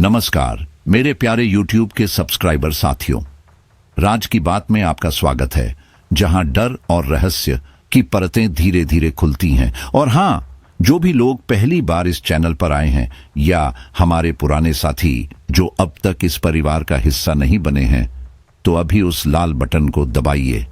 नमस्कार मेरे प्यारे YouTube के सब्सक्राइबर साथियों, राज की बात में आपका स्वागत है, जहां डर और रहस्य की परतें धीरे धीरे खुलती हैं। और हाँ, जो भी लोग पहली बार इस चैनल पर आए हैं या हमारे पुराने साथी जो अब तक इस परिवार का हिस्सा नहीं बने हैं, तो अभी उस लाल बटन को दबाइए।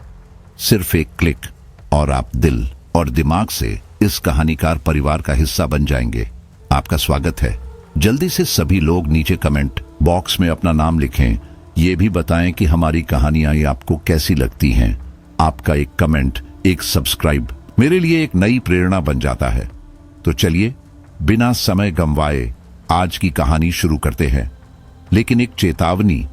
सिर्फ एक क्लिक और आप दिल और दिमाग से इस कहानीकार परिवार का हिस्सा बन जाएंगे। आपका स्वागत है। जल्दी से सभी लोग नीचे कमेंट बॉक्स में अपना नाम लिखें। ये भी बताएं कि हमारी कहानियां ये आपको कैसी लगती हैं। आपका एक कमेंट, एक सब्सक्राइब मेरे लिए एक नई प्रेरणा बन जाता है। तो चलिए बिना समय गंवाए आज की कहानी शुरू करते हैं। लेकिन एक चेतावनी,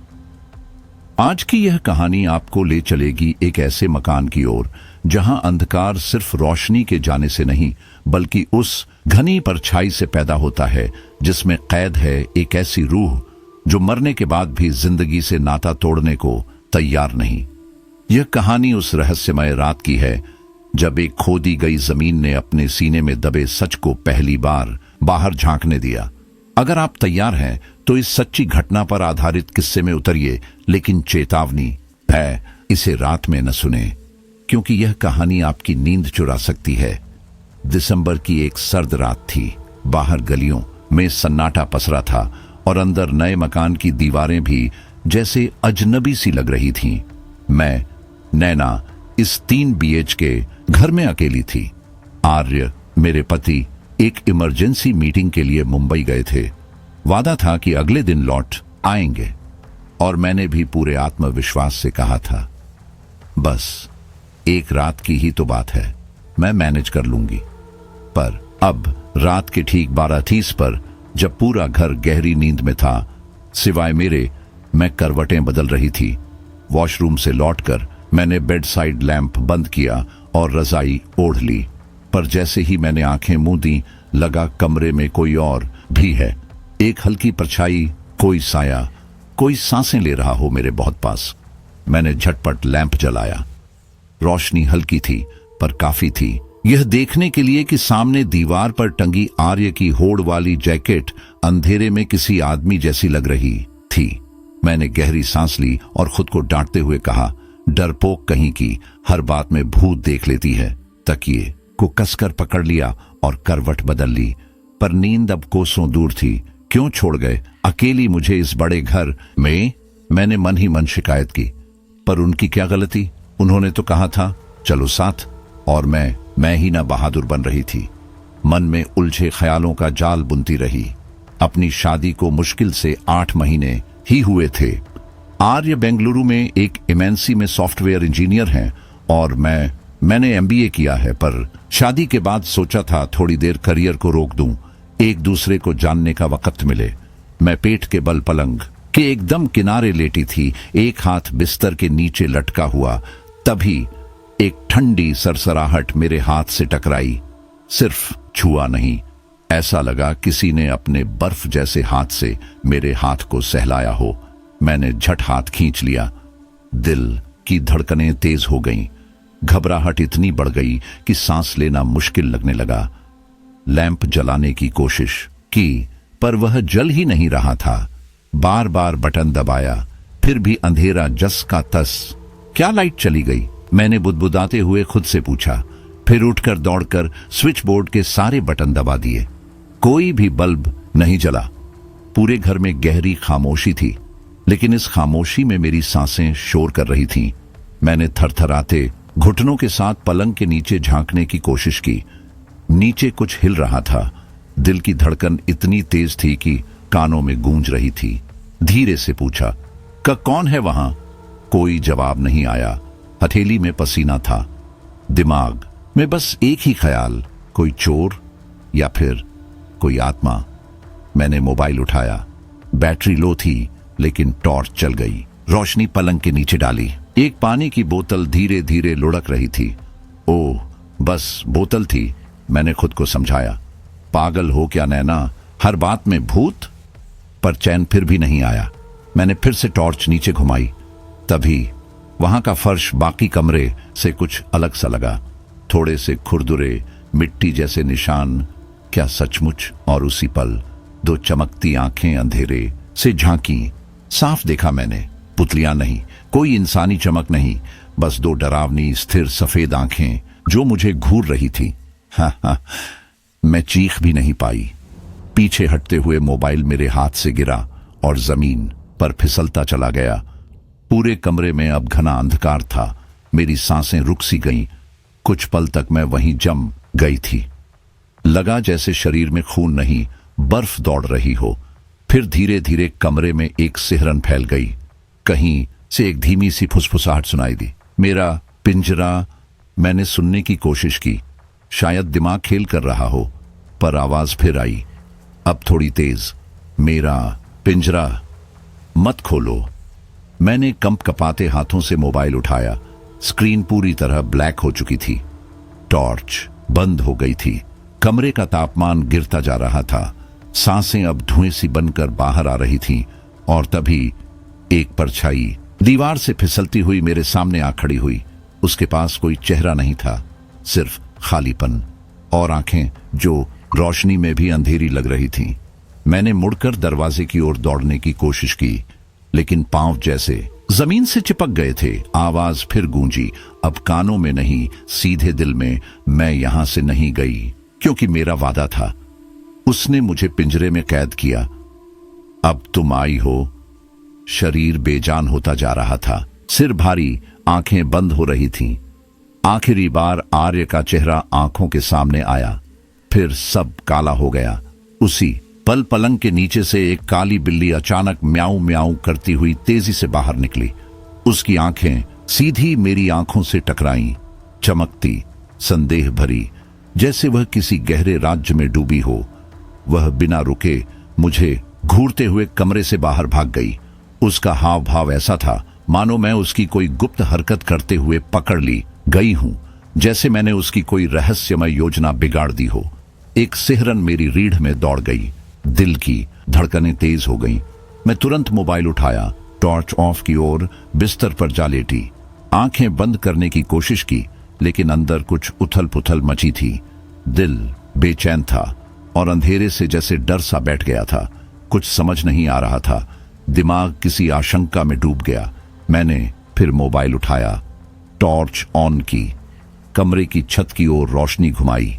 आज की यह कहानी आपको ले चलेगी एक ऐसे मकान की ओर जहां अंधकार सिर्फ रोशनी के जाने से नहीं बल्कि उस घनी परछाई से पैदा होता है जिसमें कैद है एक ऐसी रूह जो मरने के बाद भी जिंदगी से नाता तोड़ने को तैयार नहीं। यह कहानी उस रहस्यमय रात की है जब एक खोदी गई जमीन ने अपने सीने में दबे सच को पहली बार बाहर झांकने दिया। अगर आप तैयार हैं तो इस सच्ची घटना पर आधारित किस्से में उतरिए, लेकिन चेतावनी है, इसे रात में न सुने क्योंकि यह कहानी आपकी नींद चुरा सकती है। दिसंबर की एक सर्द रात थी। बाहर गलियों में सन्नाटा पसरा था और अंदर नए मकान की दीवारें भी जैसे अजनबी सी लग रही थीं। मैं, नैना, इस 3 BHK घर में अकेली थी। आर्य, मेरे पति, एक इमरजेंसी मीटिंग के लिए मुंबई गए थे। वादा था कि अगले दिन लौट आएंगे और मैंने भी पूरे आत्मविश्वास से कहा था, बस एक रात की ही तो बात है, मैं मैनेज कर लूंगी। पर अब रात के ठीक 12:30 पर जब पूरा घर गहरी नींद में था सिवाय मेरे, मैं करवटें बदल रही थी। वॉशरूम से लौटकर मैंने बेड साइड लैंप बंद किया और रजाई ओढ़ ली। पर जैसे ही मैंने आंखें मूंदी, लगा कमरे में कोई और भी है। एक हल्की परछाई, कोई साया, कोई सांसें ले रहा हो मेरे बहुत पास। मैंने झटपट लैंप जलाया। रोशनी हल्की थी पर काफी थी, यह देखने के लिए कि सामने दीवार पर टंगी आर्य की होड़ वाली जैकेट अंधेरे में किसी आदमी जैसी लग रही थी। मैंने गहरी सांस ली और खुद को डांटते हुए कहा, डरपोक कहीं की, हर बात में भूत देख लेती है। तकिए को कसकर पकड़ लिया और करवट बदल ली। पर नींद अब कोसों दूर थी। क्यों छोड़ गए अकेली मुझे इस बड़े घर में? मैंने मन ही मन शिकायत की। पर उनकी क्या गलती? उन्होंने तो कहा था चलो साथ, और मैं ही ना बहादुर बन रही थी। मन में उलझे ख्यालों का जाल बुनती रही। अपनी शादी को मुश्किल से 8 महीने ही हुए थे। आर्य बेंगलुरु में एक MNC में सॉफ्टवेयर इंजीनियर हैं और मैंने MBA किया है। पर शादी के बाद सोचा था थोड़ी देर करियर को रोक दूं, एक दूसरे को जानने का वक्त मिले। मैं पेट के बल पलंग के एकदम किनारे लेटी थी, एक हाथ बिस्तर के नीचे लटका हुआ। तभी एक ठंडी सरसराहट मेरे हाथ से टकराई। सिर्फ छुआ नहीं, ऐसा लगा किसी ने अपने बर्फ जैसे हाथ से मेरे हाथ को सहलाया हो। मैंने झट हाथ खींच लिया। दिल की धड़कनें तेज हो गईं। घबराहट इतनी बढ़ गई कि सांस लेना मुश्किल लगने लगा। लैंप जलाने की कोशिश की पर वह जल ही नहीं रहा था। बार बार बटन दबाया, फिर भी अंधेरा जस का तस। क्या लाइट चली गई? मैंने बुदबुदाते हुए खुद से पूछा। फिर उठकर दौड़कर स्विच बोर्ड के सारे बटन दबा दिए। कोई भी बल्ब नहीं जला। पूरे घर में गहरी खामोशी थी, लेकिन इस खामोशी में मेरी सांसें शोर कर रही थीं। मैंने थरथराते घुटनों के साथ पलंग के नीचे झांकने की कोशिश की। नीचे कुछ हिल रहा था। दिल की धड़कन इतनी तेज थी कि कानों में गूंज रही थी। धीरे से पूछा, कौन है वहां? कोई जवाब नहीं आया। हथेली में पसीना था। दिमाग में बस एक ही ख्याल, कोई चोर या फिर कोई आत्मा। मैंने मोबाइल उठाया। बैटरी लो थी लेकिन टॉर्च चल गई। रोशनी पलंग के नीचे डाली। एक पानी की बोतल धीरे धीरे लुढ़क रही थी। ओह, बस बोतल थी, मैंने खुद को समझाया। पागल हो क्या नैना, हर बात में भूत? पर चैन फिर भी नहीं आया। मैंने फिर से टॉर्च नीचे घुमाई। तभी वहां का फर्श बाकी कमरे से कुछ अलग सा लगा। थोड़े से खुरदुरे मिट्टी जैसे निशान। क्या सचमुच? और उसी पल 2 चमकती आंखें अंधेरे से झांकी। साफ देखा मैंने, पुतलियां नहीं, कोई इंसानी चमक नहीं, बस दो डरावनी स्थिर सफेद आंखें जो मुझे घूर रही थी। हाँ, मैं चीख भी नहीं पाई। पीछे हटते हुए मोबाइल मेरे हाथ से गिरा और जमीन पर फिसलता चला गया। पूरे कमरे में अब घना अंधकार था। मेरी सांसें रुक सी गईं। कुछ पल तक मैं वहीं जम गई थी। लगा जैसे शरीर में खून नहीं, बर्फ दौड़ रही हो। फिर धीरे धीरे कमरे में एक सिहरन फैल गई। कहीं से एक धीमी सी फुसफुसाहट सुनाई दी। मेरा पिंजरा। मैंने सुनने की कोशिश की, शायद दिमाग खेल कर रहा हो, पर आवाज फिर आई, अब थोड़ी तेज। मेरा पिंजरा, मत खोलो। मैंने कंप कपाते हाथों से मोबाइल उठाया। स्क्रीन पूरी तरह ब्लैक हो चुकी थी। टॉर्च बंद हो गई थी। कमरे का तापमान गिरता जा रहा था। सांसें अब धुएं सी बनकर बाहर आ रही थीं। और तभी एक परछाई दीवार से फिसलती हुई मेरे सामने आ खड़ी हुई। उसके पास कोई चेहरा नहीं था, सिर्फ खालीपन और आंखें जो रोशनी में भी अंधेरी लग रही थीं। मैंने मुड़कर दरवाजे की ओर दौड़ने की कोशिश की, लेकिन पांव जैसे जमीन से चिपक गए थे। आवाज फिर गूंजी, अब कानों में नहीं, सीधे दिल में। मैं यहां से नहीं गई, क्योंकि मेरा वादा था। उसने मुझे पिंजरे में कैद किया। अब तुम आई हो। शरीर बेजान होता जा रहा था, सिर भारी, आंखें बंद हो रही थीं। आखिरी बार आर्य का चेहरा आंखों के सामने आया, फिर सब काला हो गया। उसी पल पलंग के नीचे से एक काली बिल्ली अचानक म्याऊं म्याऊं करती हुई तेजी से बाहर निकली। उसकी आंखें सीधी मेरी आंखों से टकराईं, चमकती, संदेह भरी, जैसे वह किसी गहरे राज्य में डूबी हो। वह बिना रुके मुझे घूरते हुए कमरे से बाहर भाग गई। उसका हाव भाव ऐसा था मानो मैं उसकी कोई गुप्त हरकत करते हुए पकड़ ली गई हूं, जैसे मैंने उसकी कोई रहस्यमय योजना बिगाड़ दी हो। एक सिहरन मेरी रीढ़ में दौड़ गई। दिल की धड़कनें तेज हो गईं। मैं तुरंत मोबाइल उठाया, टॉर्च ऑफ की ओर बिस्तर पर जा लेटी। आंखें बंद करने की कोशिश की, लेकिन अंदर कुछ उथल पुथल मची थी। दिल बेचैन था और अंधेरे से जैसे डर सा बैठ गया था। कुछ समझ नहीं आ रहा था। दिमाग किसी आशंका में डूब गया। मैंने फिर मोबाइल उठाया, टॉर्च ऑन की, कमरे की छत की ओर रोशनी घुमाई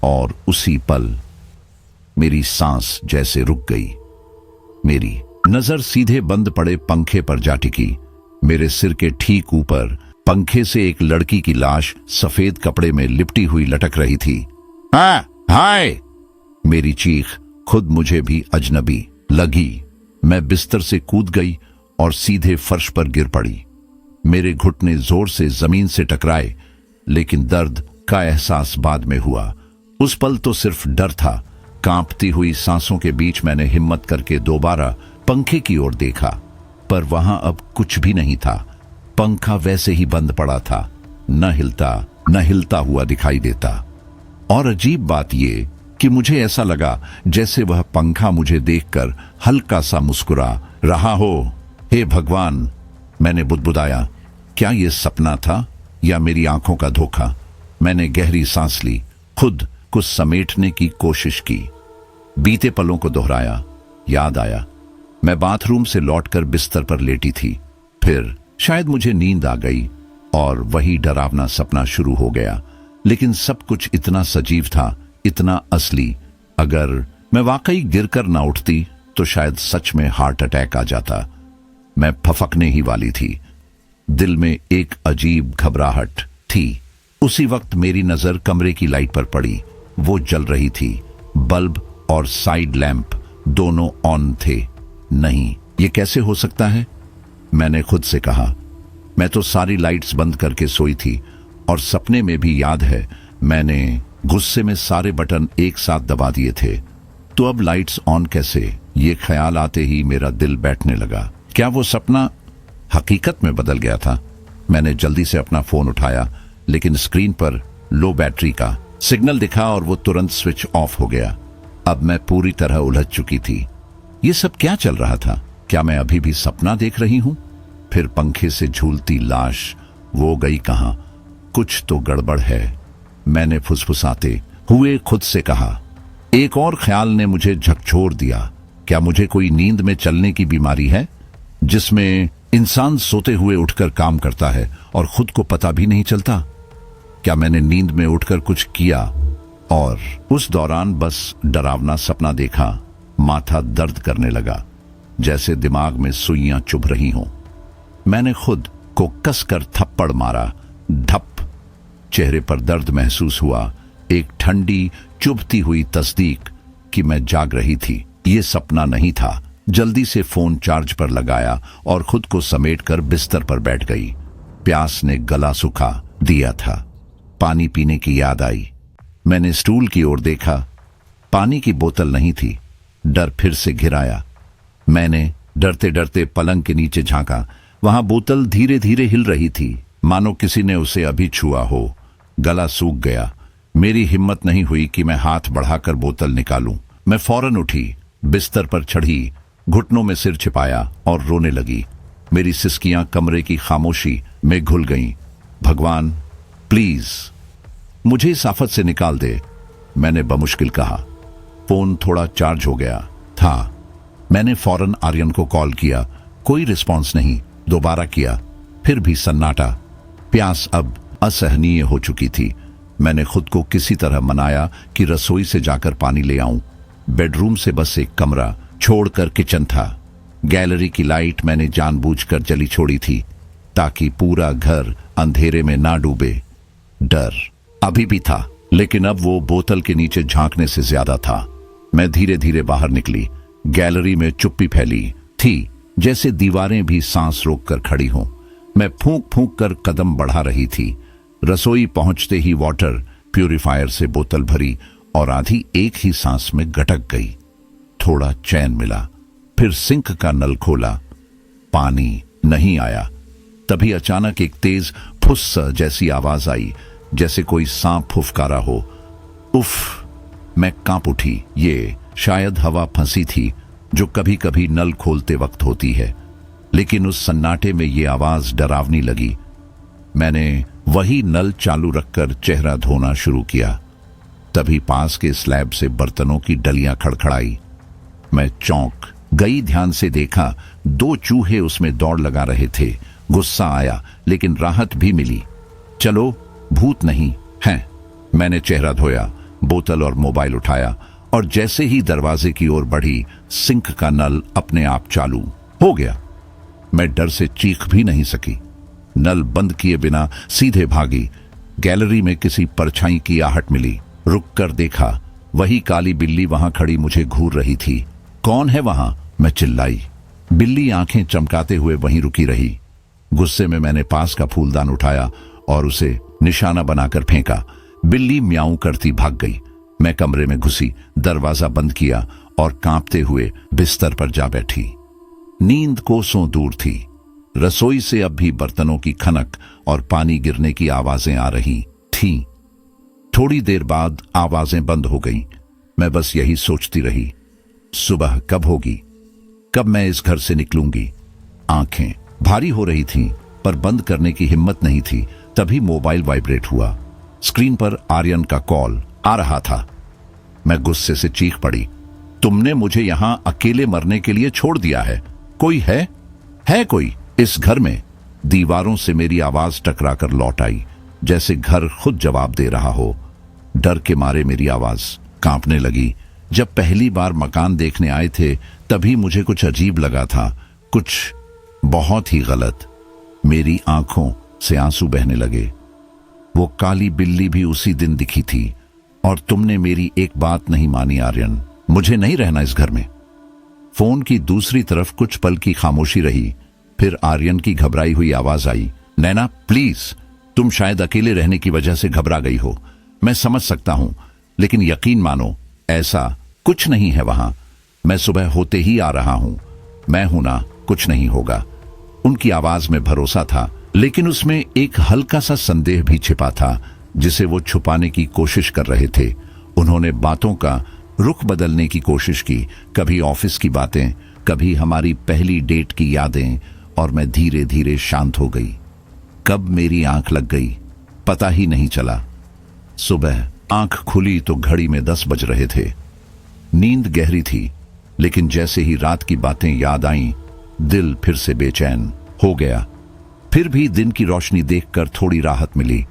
और उसी पल मेरी सांस जैसे रुक गई। मेरी नजर सीधे बंद पड़े पंखे पर जा टिकी। मेरे सिर के ठीक ऊपर पंखे से एक लड़की की लाश सफेद कपड़े में लिपटी हुई लटक रही थी। हाँ, हाय! मेरी चीख खुद मुझे भी अजनबी लगी। मैं बिस्तर से कूद गई और सीधे फर्श पर गिर पड़ी। मेरे घुटने जोर से जमीन से टकराए, लेकिन दर्द का एहसास बाद में हुआ। उस पल तो सिर्फ डर था। कांपती हुई सांसों के बीच मैंने हिम्मत करके दोबारा पंखे की ओर देखा, पर वहां अब कुछ भी नहीं था। पंखा वैसे ही बंद पड़ा था, न हिलता हुआ दिखाई देता। और अजीब बात यह कि मुझे ऐसा लगा जैसे वह पंखा मुझे देखकर हल्का सा मुस्कुरा रहा हो। हे भगवान, मैंने बुदबुदाया, क्या यह सपना था या मेरी आंखों का धोखा? मैंने गहरी सांस ली, खुद को समेटने की कोशिश की, बीते पलों को दोहराया। याद आया, मैं बाथरूम से लौटकर बिस्तर पर लेटी थी। फिर शायद मुझे नींद आ गई और वही डरावना सपना शुरू हो गया। लेकिन सब कुछ इतना सजीव था, इतना असली। अगर मैं वाकई गिरकर ना उठती तो शायद सच में हार्ट अटैक आ जाता। मैं फफकने ही वाली थी। दिल में एक अजीब घबराहट थी। उसी वक्त मेरी नजर कमरे की लाइट पर पड़ी। वो जल रही थी। बल्ब और साइड लैंप दोनों ऑन थे। नहीं, ये कैसे हो सकता है? मैंने खुद से कहा। मैं तो सारी लाइट्स बंद करके सोई थी और सपने में भी याद है मैंने गुस्से में सारे बटन एक साथ दबा दिए थे। तो अब लाइट्स ऑन कैसे? ये ख्याल आते ही मेरा दिल बैठने लगा। क्या वो सपना हकीकत में बदल गया था? मैंने जल्दी से अपना फोन उठाया, लेकिन स्क्रीन पर लो बैटरी का सिग्नल दिखा और वो तुरंत स्विच ऑफ हो गया। अब मैं पूरी तरह उलझ चुकी थी। ये सब क्या चल रहा था? क्या मैं अभी भी सपना देख रही हूं? फिर पंखे से झूलती लाश, वो गई कहां? कुछ तो गड़बड़ है, मैंने फुसफुसाते हुए खुद से कहा। एक और ख्याल ने मुझे झकझोर दिया। क्या मुझे कोई नींद में चलने की बीमारी है, जिसमें इंसान सोते हुए उठकर काम करता है और खुद को पता भी नहीं चलता? क्या मैंने नींद में उठकर कुछ किया और उस दौरान बस डरावना सपना देखा? माथा दर्द करने लगा, जैसे दिमाग में सुइयां चुभ रही हों। मैंने खुद को कसकर थप्पड़ मारा। धप। चेहरे पर दर्द महसूस हुआ, एक ठंडी चुभती हुई तस्दीक कि मैं जाग रही थी। ये सपना नहीं था। जल्दी से फोन चार्ज पर लगाया और खुद को समेटकर बिस्तर पर बैठ गई। प्यास ने गला सुखा दिया था। पानी पीने की याद आई। मैंने स्टूल की ओर देखा, पानी की बोतल नहीं थी। डर फिर से घिराया। मैंने डरते डरते पलंग के नीचे झांका। वहां बोतल धीरे धीरे हिल रही थी, मानो किसी ने उसे अभी छुआ हो। गला सूख गया। मेरी हिम्मत नहीं हुई कि मैं हाथ बढ़ाकर बोतल निकालूं। मैं फौरन उठी, बिस्तर पर चढ़ी, घुटनों में सिर छिपाया और रोने लगी। मेरी सिसकियां कमरे की खामोशी में घुल गईं। भगवान, प्लीज मुझे इस आफत से निकाल दे, मैंने बमुश्किल कहा। फोन थोड़ा चार्ज हो गया था। मैंने फौरन आर्यन को कॉल किया। कोई रिस्पॉन्स नहीं। दोबारा किया, फिर भी सन्नाटा। प्यास अब असहनीय हो चुकी थी। मैंने खुद को किसी तरह मनाया कि रसोई से जाकर पानी ले आऊं। बेडरूम से बस एक कमरा छोड़कर किचन था। गैलरी की लाइट मैंने जानबूझकर जली छोड़ी थी ताकि पूरा घर अंधेरे में ना डूबे। डर अभी भी था, लेकिन अब वो बोतल के नीचे झांकने से ज्यादा था। मैं धीरे धीरे बाहर निकली। गैलरी में चुप्पी फैली थी, जैसे दीवारें भी सांस रोककर खड़ी हों। मैं फूंक फूंक कर कदम बढ़ा रही थी। रसोई पहुंचते ही वाटर प्यूरिफायर से बोतल भरी और आधी एक ही सांस में गटक गई। थोड़ा चैन मिला। फिर सिंक का नल खोला, पानी नहीं आया। तभी अचानक एक तेज फुस्स जैसी आवाज आई, जैसे कोई सांप फुफकारा हो। उफ! मैं कांप उठी। ये शायद हवा फंसी थी, जो कभी कभी नल खोलते वक्त होती है, लेकिन उस सन्नाटे में ये आवाज डरावनी लगी। मैंने वही नल चालू रखकर चेहरा धोना शुरू किया। तभी पास के स्लैब से बर्तनों की डलियां खड़खड़ाई। मैं चौंक गई। ध्यान से देखा, 2 चूहे उसमें दौड़ लगा रहे थे। गुस्सा आया, लेकिन राहत भी मिली। चलो, भूत नहीं हैं। मैंने चेहरा धोया, बोतल और मोबाइल उठाया और जैसे ही दरवाजे की ओर बढ़ी, सिंक का नल अपने आप चालू हो गया। मैं डर से चीख भी नहीं सकी। नल बंद किए बिना सीधे भागी। गैलरी में किसी परछाई की आहट मिली। रुककर देखा, वही काली बिल्ली वहां खड़ी मुझे घूर रही थी। कौन है वहां? मैं चिल्लाई। बिल्ली आंखें चमकाते हुए वहीं रुकी रही। गुस्से में मैंने पास का फूलदान उठाया और उसे निशाना बनाकर फेंका। बिल्ली म्याऊं करती भाग गई। मैं कमरे में घुसी, दरवाजा बंद किया और कांपते हुए बिस्तर पर जा बैठी। नींद कोसों दूर थी। रसोई से अब भी बर्तनों की खनक और पानी गिरने की आवाजें आ रही थीं। थोड़ी देर बाद आवाजें बंद हो गईं। मैं बस यही सोचती रही, सुबह कब होगी? कब मैं इस घर से निकलूंगी? आंखें भारी हो रही थीं, पर बंद करने की हिम्मत नहीं थी। तभी मोबाइल वाइब्रेट हुआ। स्क्रीन पर आर्यन का कॉल आ रहा था। मैं गुस्से से चीख पड़ी, तुमने मुझे यहां अकेले मरने के लिए छोड़ दिया है। कोई है? है कोई इस घर में? दीवारों से मेरी आवाज टकराकर लौट आई, जैसे घर खुद जवाब दे रहा हो। डर के मारे मेरी आवाज कांपने लगी। जब पहली बार मकान देखने आए थे, तभी मुझे कुछ अजीब लगा था, कुछ बहुत ही गलत। मेरी आंखों से आंसू बहने लगे। वो काली बिल्ली भी उसी दिन दिखी थी, और तुमने मेरी एक बात नहीं मानी आर्यन। मुझे नहीं रहना इस घर में। फोन की दूसरी तरफ कुछ पल की खामोशी रही। फिर आर्यन की घबराई हुई आवाज आई, नैना प्लीज, तुम शायद अकेले रहने की वजह से घबरा गई हो। मैं समझ सकता हूं, लेकिन यकीन मानो ऐसा कुछ नहीं है वहां। मैं सुबह होते ही आ रहा हूं। मैं हूं ना, कुछ नहीं होगा। उनकी आवाज में भरोसा था, लेकिन उसमें एक हल्का सा संदेह भी छिपा था, जिसे वो छुपाने की कोशिश कर रहे थे। उन्होंने बातों का रुख बदलने की कोशिश की, कभी ऑफिस की बातें, कभी हमारी पहली डेट की यादें, और मैं धीरे धीरे शांत हो गई। कब मेरी आंख लग गई पता ही नहीं चला। सुबह आंख खुली तो घड़ी में 10 बज रहे थे। नींद गहरी थी, लेकिन जैसे ही रात की बातें याद आईं, दिल फिर से बेचैन हो गया। फिर भी दिन की रोशनी देखकर थोड़ी राहत मिली।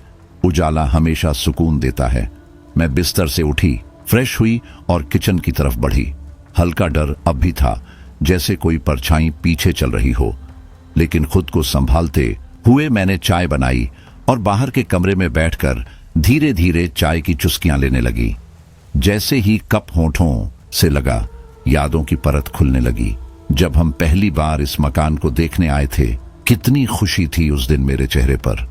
उजाला हमेशा सुकून देता है। मैं बिस्तर से उठी, फ्रेश हुई और किचन की तरफ बढ़ी। हल्का डर अब भी था, जैसे कोई परछाई पीछे चल रही हो, लेकिन खुद को संभालते हुए मैंने चाय बनाई और बाहर के कमरे में बैठकर धीरे धीरे चाय की चुस्कियां लेने लगी। जैसे ही कप होठों से लगा, यादों की परत खुलने लगी। जब हम पहली बार इस मकान को देखने आए थे, कितनी खुशी थी उस दिन मेरे चेहरे पर।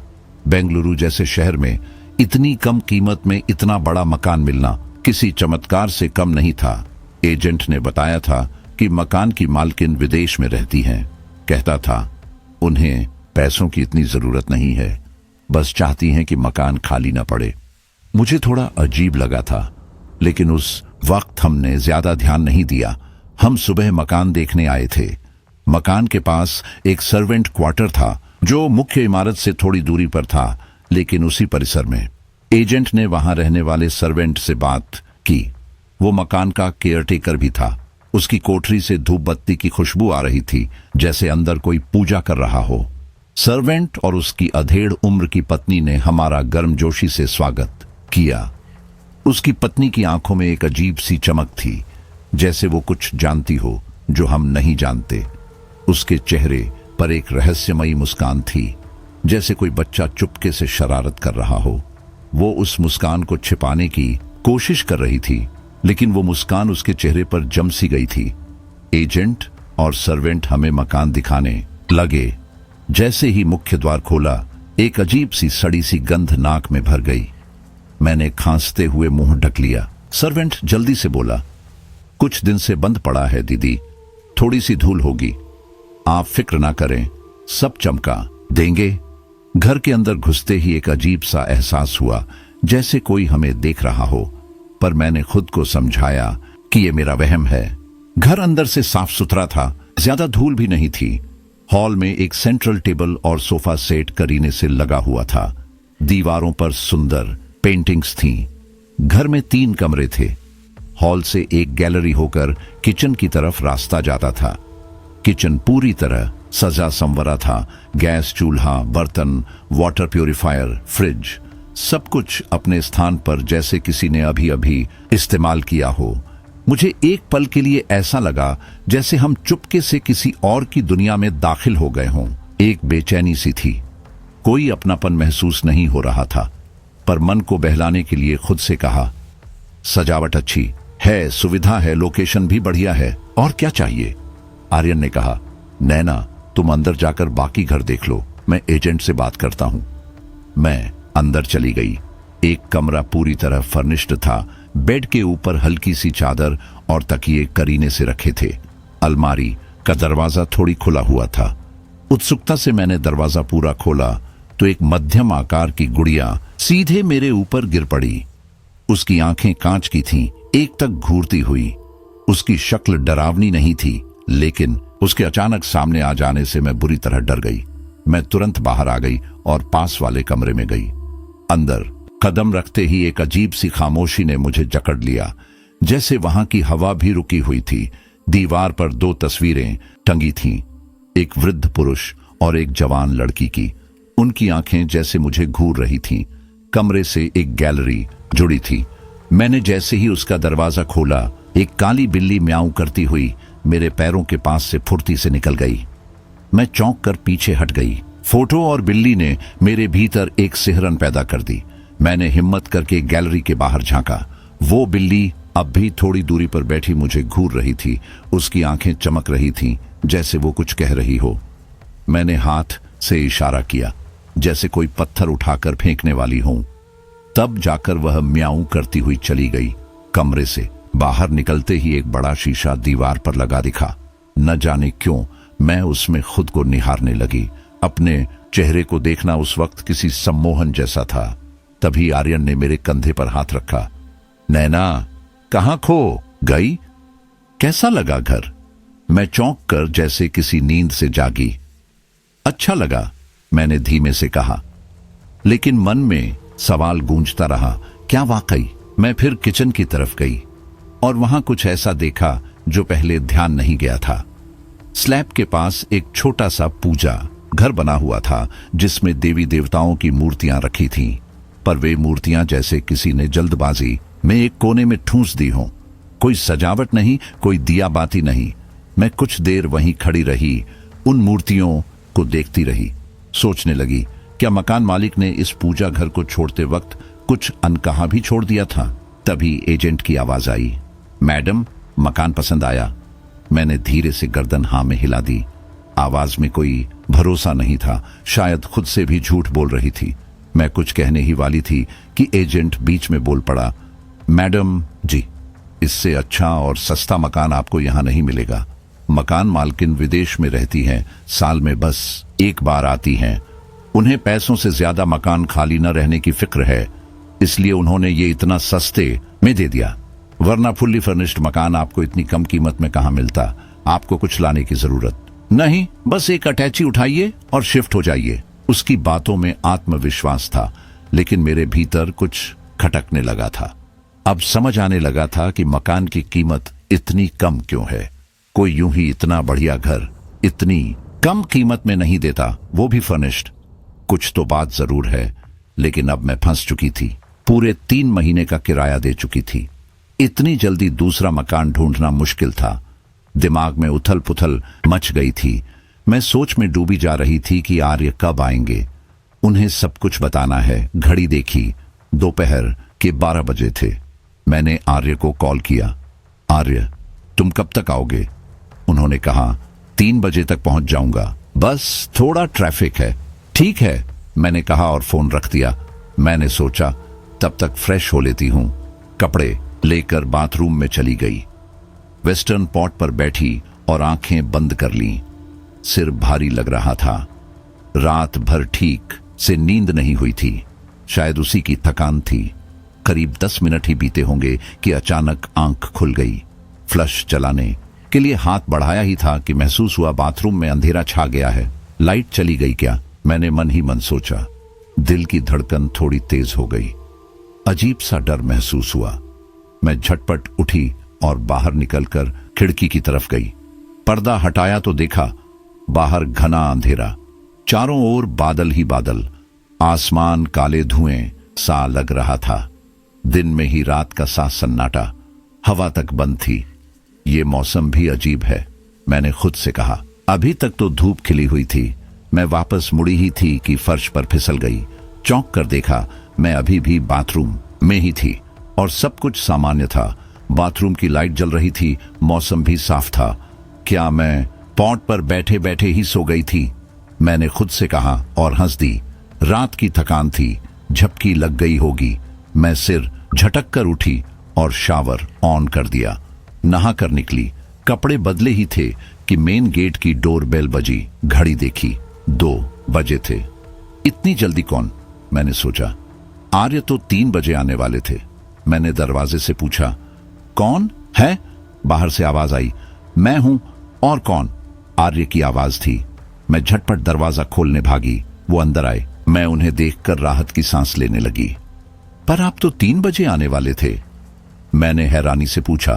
बेंगलुरु जैसे शहर में इतनी कम कीमत में इतना बड़ा मकान मिलना किसी चमत्कार से कम नहीं था। एजेंट ने बताया था कि मकान की मालकिन विदेश में रहती हैं। कहता था उन्हें पैसों की इतनी जरूरत नहीं है, बस चाहती हैं कि मकान खाली ना पड़े। मुझे थोड़ा अजीब लगा था, लेकिन उस वक्त हमने ज्यादा ध्यान नहीं दिया। हम सुबह मकान देखने आए थे। मकान के पास एक सर्वेंट क्वार्टर था जो मुख्य इमारत से थोड़ी दूरी पर था, लेकिन उसी परिसर में। एजेंट ने वहां रहने वाले सर्वेंट से बात की। वो मकान का केयरटेकर भी था। उसकी कोठरी से धूप बत्ती की खुशबू आ रही थी, जैसे अंदर कोई पूजा कर रहा हो। सर्वेंट और उसकी अधेड़ उम्र की पत्नी ने हमारा गर्मजोशी से स्वागत किया। उसकी पत्नी की आंखों में एक अजीब सी चमक थी, जैसे वो कुछ जानती हो जो हम नहीं जानते। उसके चेहरे पर एक रहस्यमयी मुस्कान थी, जैसे कोई बच्चा चुपके से शरारत कर रहा हो। वो उस मुस्कान को छिपाने की कोशिश कर रही थी, लेकिन वो मुस्कान उसके चेहरे पर जम सी गई थी। एजेंट और सर्वेंट हमें मकान दिखाने लगे। जैसे ही मुख्य द्वार खोला, एक अजीब सी सड़ी सी गंध नाक में भर गई। मैंने खांसते हुए मुंह ढक लिया। सर्वेंट जल्दी से बोला, कुछ दिन से बंद पड़ा है दीदी, थोड़ी सी धूल होगी, आप फिक्र ना करें, सब चमका देंगे। घर के अंदर घुसते ही एक अजीब सा एहसास हुआ, जैसे कोई हमें देख रहा हो, पर मैंने खुद को समझाया कि ये मेरा वहम है। घर अंदर से साफ सुथरा था, ज्यादा धूल भी नहीं थी। हॉल में एक सेंट्रल टेबल और सोफा सेट करीने से लगा हुआ था। दीवारों पर सुंदर पेंटिंग्स थीं। घर में 3 कमरे थे। हॉल से एक गैलरी होकर किचन की तरफ रास्ता जाता था। किचन पूरी तरह सजा संवरा था। गैस चूल्हा, बर्तन, वाटर प्यूरिफायर, फ्रिज, सब कुछ अपने स्थान पर, जैसे किसी ने अभी अभी इस्तेमाल किया हो। मुझे एक पल के लिए ऐसा लगा जैसे हम चुपके से किसी और की दुनिया में दाखिल हो गए हों। एक बेचैनी सी थी। कोई अपनापन महसूस नहीं हो रहा था, पर मन को बहलाने के लिए खुद से कहा, सजावट अच्छी है, सुविधा है, लोकेशन भी बढ़िया है, और क्या चाहिए। आर्यन ने कहा, नैना तुम अंदर जाकर बाकी घर देख लो, मैं एजेंट से बात करता हूं। मैं अंदर चली गई। एक कमरा पूरी तरह फर्निश्ड था। बेड के ऊपर हल्की सी चादर और तकिए करीने से रखे थे। अलमारी का दरवाजा थोड़ी खुला हुआ था। उत्सुकता से मैंने दरवाजा पूरा खोला तो एक मध्यम आकार की गुड़िया सीधे मेरे ऊपर गिर पड़ी। उसकी आंखें कांच की थीं, एक तक घूरती हुई। उसकी शक्ल डरावनी नहीं थी, लेकिन उसके अचानक सामने आ जाने से मैं बुरी तरह डर गई। मैं तुरंत बाहर आ गई और पास वाले कमरे में गई। अंदर कदम रखते ही एक अजीब सी खामोशी ने मुझे जकड़ लिया, जैसे वहां की हवा भी रुकी हुई थी। दीवार पर 2 तस्वीरें टंगी थीं, एक वृद्ध पुरुष और एक जवान लड़की की। उनकी आंखें जैसे मुझे घूर रही थीं। कमरे से एक गैलरी जुड़ी थी। मैंने जैसे ही उसका दरवाजा खोला, एक काली बिल्ली म्याऊं करती हुई मेरे पैरों के पास से फुर्ती से निकल गई। मैं चौंक कर पीछे हट गई। फोटो और बिल्ली ने मेरे भीतर एक सिहरन पैदा कर दी। मैंने हिम्मत करके गैलरी के बाहर झांका। वो बिल्ली अब भी थोड़ी दूरी पर बैठी मुझे घूर रही थी। उसकी आंखें चमक रही थीं, जैसे वो कुछ कह रही हो। मैंने हाथ से इशारा किया, जैसे कोई पत्थर उठाकर फेंकने वाली हूं। तब जाकर वह म्याऊं करती हुई चली गई। कमरे से बाहर निकलते ही एक बड़ा शीशा दीवार पर लगा दिखा। न जाने क्यों मैं उसमें खुद को निहारने लगी। अपने चेहरे को देखना उस वक्त किसी सम्मोहन जैसा था। तभी आर्यन ने मेरे कंधे पर हाथ रखा। नैना, कहां खो गई? कैसा लगा घर? मैं चौंक कर जैसे किसी नींद से जागी। अच्छा लगा, मैंने धीमे से कहा, लेकिन मन में सवाल गूंजता रहा, क्या वाकई? मैं फिर किचन की तरफ गई और वहां कुछ ऐसा देखा जो पहले ध्यान नहीं गया था। स्लैब के पास एक छोटा सा पूजा घर बना हुआ था जिसमें देवी देवताओं की मूर्तियां रखी थीं, पर वे मूर्तियां जैसे किसी ने जल्दबाजी में एक कोने में ठूंस दी हों। कोई सजावट नहीं, कोई दिया बाती नहीं। मैं कुछ देर वहीं खड़ी रही, उन मूर्तियों को देखती रही। सोचने लगी, क्या मकान मालिक ने इस पूजा घर को छोड़ते वक्त कुछ अनकहा भी छोड़ दिया था? तभी एजेंट की आवाज आई, मैडम, मकान पसंद आया? मैंने धीरे से गर्दन हाँ में हिला दी। आवाज में कोई भरोसा नहीं था, शायद खुद से भी झूठ बोल रही थी। मैं कुछ कहने ही वाली थी कि एजेंट बीच में बोल पड़ा, मैडम जी, इससे अच्छा और सस्ता मकान आपको यहां नहीं मिलेगा। मकान मालकिन विदेश में रहती हैं, साल में बस एक बार आती हैं। उन्हें पैसों से ज्यादा मकान खाली न रहने की फिक्र है, इसलिए उन्होंने ये इतना सस्ते में दे दिया, वरना फुल्ली फर्निश्ड मकान आपको इतनी कम कीमत में कहां मिलता। आपको कुछ लाने की जरूरत नहीं, बस एक अटैची उठाइए और शिफ्ट हो जाइए। उसकी बातों में आत्मविश्वास था, लेकिन मेरे भीतर कुछ खटकने लगा था। अब समझ आने लगा था कि मकान की कीमत इतनी कम क्यों है। कोई यूं ही इतना बढ़िया घर इतनी कम कीमत में नहीं देता, वो भी फर्निश्ड। कुछ तो बात जरूर है, लेकिन अब मैं फंस चुकी थी। पूरे 3 महीने का किराया दे चुकी थी। इतनी जल्दी दूसरा मकान ढूंढना मुश्किल था। दिमाग में उथल पुथल मच गई थी। मैं सोच में डूबी जा रही थी कि आर्य कब आएंगे, उन्हें सब कुछ बताना है। घड़ी देखी, दोपहर के 12 बजे थे। मैंने आर्य को कॉल किया, आर्य, तुम कब तक आओगे? उन्होंने कहा, 3 बजे तक पहुंच जाऊंगा, बस थोड़ा ट्रैफिक है। ठीक है, मैंने कहा और फोन रख दिया। मैंने सोचा तब तक फ्रेश हो लेती हूं। कपड़े लेकर बाथरूम में चली गई। वेस्टर्न पॉट पर बैठी और आंखें बंद कर लीं। सिर भारी लग रहा था। रात भर ठीक से नींद नहीं हुई थी, शायद उसी की थकान थी। करीब 10 मिनट ही बीते होंगे कि अचानक आंख खुल गई। फ्लश चलाने के लिए हाथ बढ़ाया ही था कि महसूस हुआ बाथरूम में अंधेरा छा गया है। लाइट चली गई क्या? मैंने मन ही मन सोचा। दिल की धड़कन थोड़ी तेज हो गई। अजीब सा डर महसूस हुआ। मैं झटपट उठी और बाहर निकलकर खिड़की की तरफ गई। पर्दा हटाया तो देखा बाहर घना अंधेरा, चारों ओर बादल ही बादल। आसमान काले धुएं सा लग रहा था। दिन में ही रात का सा सन्नाटा, हवा तक बंद थी। ये मौसम भी अजीब है, मैंने खुद से कहा। अभी तक तो धूप खिली हुई थी। मैं वापस मुड़ी ही थी कि फर्श पर फिसल गई। चौंक कर देखा, मैं अभी भी बाथरूम में ही थी और सब कुछ सामान्य था। बाथरूम की लाइट जल रही थी, मौसम भी साफ था। क्या मैं पॉट पर बैठे बैठे ही सो गई थी? मैंने खुद से कहा और हंस दी। रात की थकान थी, झपकी लग गई होगी। मैं सिर झटक कर उठी और शावर ऑन कर दिया। नहा कर निकली। कपड़े बदले ही थे कि मेन गेट की डोर बेल बजी। घड़ी देखी, 2 बजे थे। इतनी जल्दी कौन? मैंने सोचा। आर्य तो 3 बजे आने वाले थे। मैंने दरवाजे से पूछा, कौन है? बाहर से आवाज आई, मैं हूं। और कौन? आर्य की आवाज थी। मैं झटपट दरवाजा खोलने भागी। वो अंदर आए। मैं उन्हें देखकर राहत की सांस लेने लगी। पर आप तो 3 बजे आने वाले थे, मैंने हैरानी से पूछा।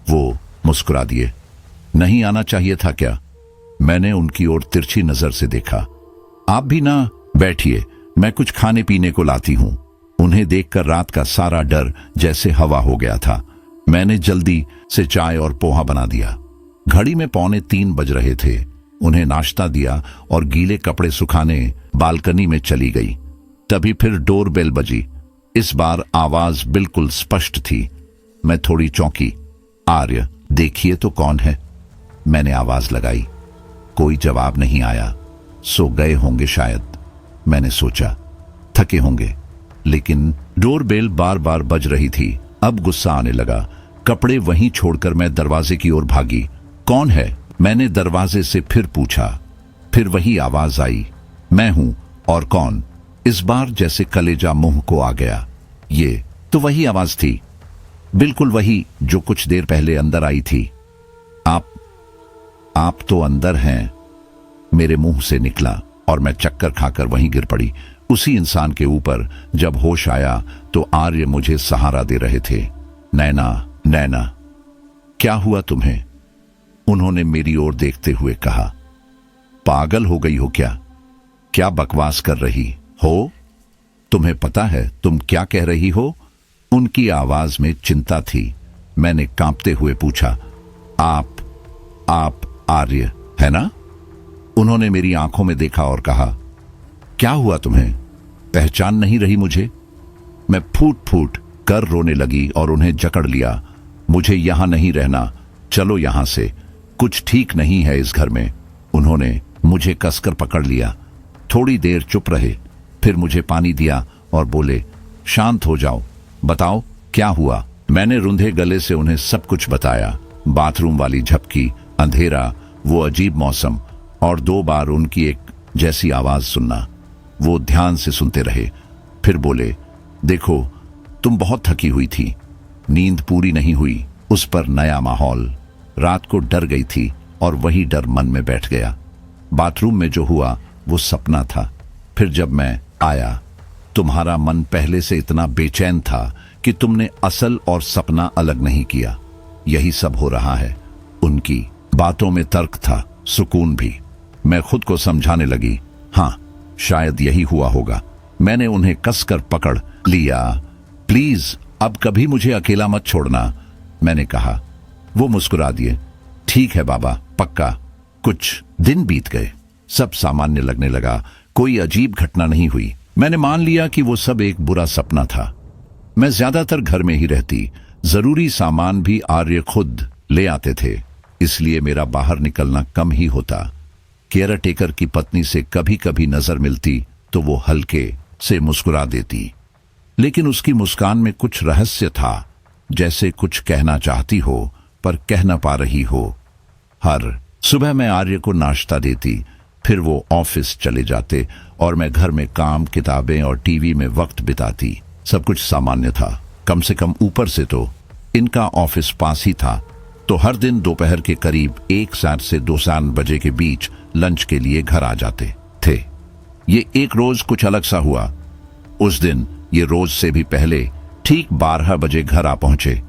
वो मुस्कुरा दिए। नहीं आना चाहिए था क्या? मैंने उनकी ओर तिरछी नजर से देखा। आप भी ना बैठिए, मैं कुछ खाने पीने को लाती हूं। उन्हें देखकर रात का सारा डर जैसे हवा हो गया था। मैंने जल्दी से चाय और पोहा बना दिया। घड़ी में 2:45 बज रहे थे। उन्हें नाश्ता दिया और गीले कपड़े सुखाने बालकनी में चली गई। तभी फिर डोर बेल बजी। इस बार आवाज बिल्कुल स्पष्ट थी। मैं थोड़ी चौंकी। आर्य, देखिए तो कौन है? मैंने आवाज लगाई। कोई जवाब नहीं आया। सो गए होंगे शायद, मैंने सोचा। थके होंगे। लेकिन डोर बेल बार बार बज रही थी। अब गुस्सा आने लगा। कपड़े वहीं छोड़कर मैं दरवाजे की ओर भागी। कौन है? मैंने दरवाजे से फिर पूछा। फिर वही आवाज आई, मैं हूं। और कौन? इस बार जैसे कलेजा मुंह को आ गया। ये तो वही आवाज थी, बिल्कुल वही जो कुछ देर पहले अंदर आई थी। आप तो अंदर हैं, मेरे मुंह से निकला और मैं चक्कर खाकर वहीं गिर पड़ी, उसी इंसान के ऊपर। जब होश आया तो आर्य मुझे सहारा दे रहे थे। नैना, नैना। क्या हुआ तुम्हें? उन्होंने मेरी ओर देखते हुए कहा। पागल हो गई हो क्या? क्या बकवास कर रही हो? तुम्हें पता है तुम क्या कह रही हो? उनकी आवाज में चिंता थी। मैंने कांपते हुए पूछा, आप आर्य है ना? उन्होंने मेरी आंखों में देखा और कहा, क्या हुआ तुम्हें? पहचान नहीं रही मुझे? मैं फूट फूट कर रोने लगी और उन्हें जकड़ लिया। मुझे यहां नहीं रहना, चलो यहां से, कुछ ठीक नहीं है इस घर में। उन्होंने मुझे कसकर पकड़ लिया। थोड़ी देर चुप रहे, फिर मुझे पानी दिया और बोले, शांत हो जाओ, बताओ क्या हुआ। मैंने रुंधे गले से उन्हें सब कुछ बताया। बाथरूम वाली झपकी, अंधेरा, वो अजीब मौसम और 2 बार उनकी एक जैसी आवाज सुनना। वो ध्यान से सुनते रहे, फिर बोले, देखो तुम बहुत थकी हुई थी, नींद पूरी नहीं हुई, उस पर नया माहौल, रात को डर गई थी और वही डर मन में बैठ गया। बाथरूम में जो हुआ वो सपना था। फिर जब मैं आया, तुम्हारा मन पहले से इतना बेचैन था कि तुमने असल और सपना अलग नहीं किया। यही सब हो रहा है। उनकी बातों में तर्क था, सुकून भी। मैं खुद को समझाने लगी, हाँ शायद यही हुआ होगा। मैंने उन्हें कसकर पकड़ लिया। प्लीज अब कभी मुझे अकेला मत छोड़ना, मैंने कहा। वो मुस्कुरा दिए। ठीक है बाबा, पक्का। कुछ दिन बीत गए, सब सामान्य लगने लगा, कोई अजीब घटना नहीं हुई। मैंने मान लिया कि वो सब एक बुरा सपना था। मैं ज्यादातर घर में ही रहती, जरूरी सामान भी आर्य खुद ले आते थे, इसलिए मेरा बाहर निकलना कम ही होता। केयर टेकर की पत्नी से कभी कभी नजर मिलती तो वो हल्के से मुस्कुरा देती, लेकिन उसकी मुस्कान में कुछ रहस्य था, जैसे कुछ कहना चाहती हो पर कह न पा रही हो। हर सुबह मैं आर्य को नाश्ता देती, फिर वो ऑफिस चले जाते और मैं घर में काम, किताबें और टीवी में वक्त बिताती। सब कुछ सामान्य था, कम से कम ऊपर से तो। इनका ऑफिस पास ही था, तो हर दिन दोपहर के करीब 1 से 2 बजे के बीच लंच के लिए घर आ जाते थे। ये एक रोज कुछ अलग सा हुआ। उस दिन ये रोज से भी पहले ठीक 12 बजे घर आ पहुंचे।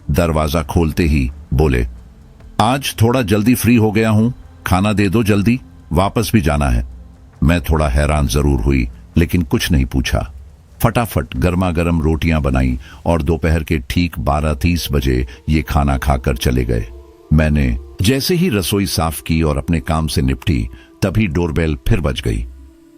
दरवाजा खोलते ही बोले, आज थोड़ा जल्दी फ्री हो गया हूं, खाना दे दो जल्दी, वापस भी जाना है। मैं थोड़ा हैरान जरूर हुई, लेकिन कुछ नहीं पूछा। फटाफट गर्मा गर्म रोटियां बनाई और दोपहर के ठीक 12:30 बजे ये खाना खाकर चले गए। मैंने जैसे ही रसोई साफ की और अपने काम से निपटी, तभी डोरबेल फिर बज गई।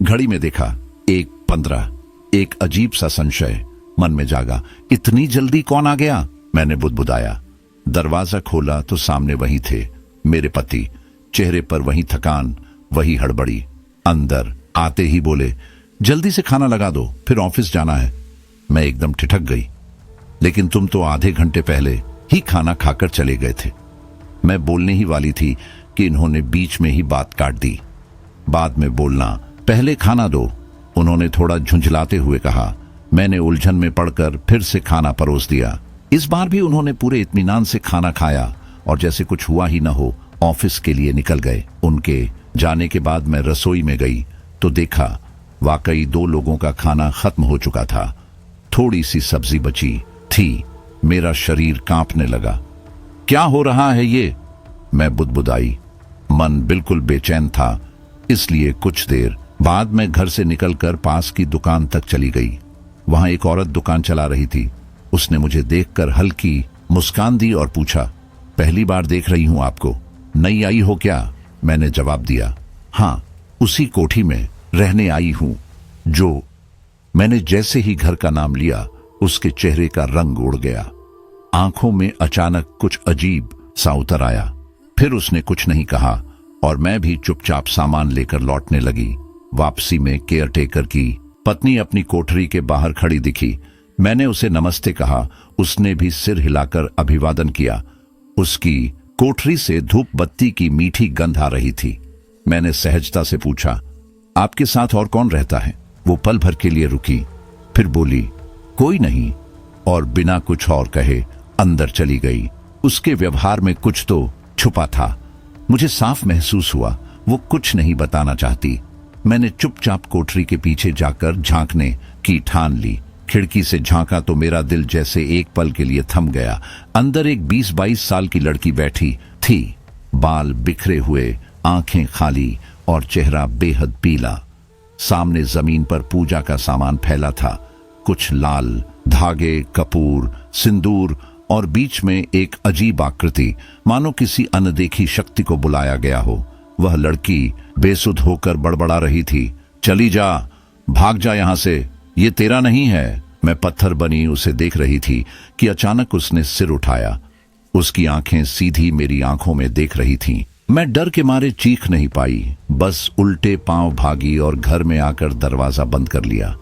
घड़ी में देखा 1:15। एक अजीब सा संशय मन में जागा, इतनी जल्दी कौन आ गया? मैंने बुदबुदाया। दरवाजा खोला तो सामने वही थे मेरे पति, चेहरे पर वही थकान, वही हड़बड़ी। अंदर आते ही बोले, जल्दी से खाना लगा दो, फिर ऑफिस जाना है। मैं एकदम ठिठक गई, लेकिन तुम तो आधे घंटे पहले ही खाना खाकर चले गए थे। मैं बोलने ही वाली थी कि इन्होंने बीच में ही बात काट दी। बाद में बोलना, पहले खाना दो, उन्होंने थोड़ा झुंझलाते हुए कहा। मैंने उलझन में पड़कर फिर से खाना परोस दिया। इस बार भी उन्होंने पूरे इत्मीनान से खाना खाया और जैसे कुछ हुआ ही न हो ऑफिस के लिए निकल गए। उनके जाने के बाद मैं रसोई में गई तो देखा वाकई 2 लोगों का खाना खत्म हो चुका था। थोड़ी सी सब्जी बची थी। मेरा शरीर कांपने लगा। क्या हो रहा है ये? मैं बुदबुदाई। मन बिल्कुल बेचैन था, इसलिए कुछ देर बाद मैं घर से निकलकर पास की दुकान तक चली गई। वहां एक औरत दुकान चला रही थी। उसने मुझे देखकर हल्की मुस्कान दी और पूछा, पहली बार देख रही हूं आपको, नई आई हो क्या? मैंने जवाब दिया, हाँ, उसी कोठी में रहने आई हूं जो। मैंने जैसे ही घर का नाम लिया, उसके चेहरे का रंग उड़ गया। आंखों में अचानक कुछ अजीब सा उतर आया। फिर उसने कुछ नहीं कहा और मैं भी चुपचाप सामान लेकर लौटने लगी। वापसी में केयर टेकर की पत्नी अपनी कोठरी के बाहर खड़ी दिखी। मैंने उसे नमस्ते कहा। उसने भी सिर हिलाकर अभिवादन किया। उसकी कोठरी से धूप बत्ती की मीठी गंध आ रही थी। मैंने सहजता से पूछा, आपके साथ और कौन रहता है? वो पल भर के लिए रुकी, फिर बोली, कोई नहीं, और बिना कुछ और कहे अंदर चली गई। उसके व्यवहार में कुछ तो छुपा था। मुझे साफ महसूस हुआ वो कुछ नहीं बताना चाहती। मैंने चुपचाप कोठरी के पीछे जाकर झांकने की ठान ली। खिड़की से झांका तो मेरा दिल जैसे एक पल के लिए थम गया। अंदर एक 20-22 साल की लड़की बैठी थी, बाल बिखरे हुए, आंखें खाली और चेहरा बेहद पीला। सामने जमीन पर पूजा का सामान फैला था, कुछ लाल धागे, कपूर, सिंदूर और बीच में एक अजीब आकृति, मानो किसी अनदेखी शक्ति को बुलाया गया हो। वह लड़की बेसुध होकर बड़बड़ा रही थी, चली जा, भाग जा यहां से, ये तेरा नहीं है। मैं पत्थर बनी उसे देख रही थी कि अचानक उसने सिर उठाया। उसकी आंखें सीधी मेरी आंखों में देख रही थीं। मैं डर के मारे चीख नहीं पाई, बस उल्टे पांव भागी और घर में आकर दरवाजा बंद कर लिया।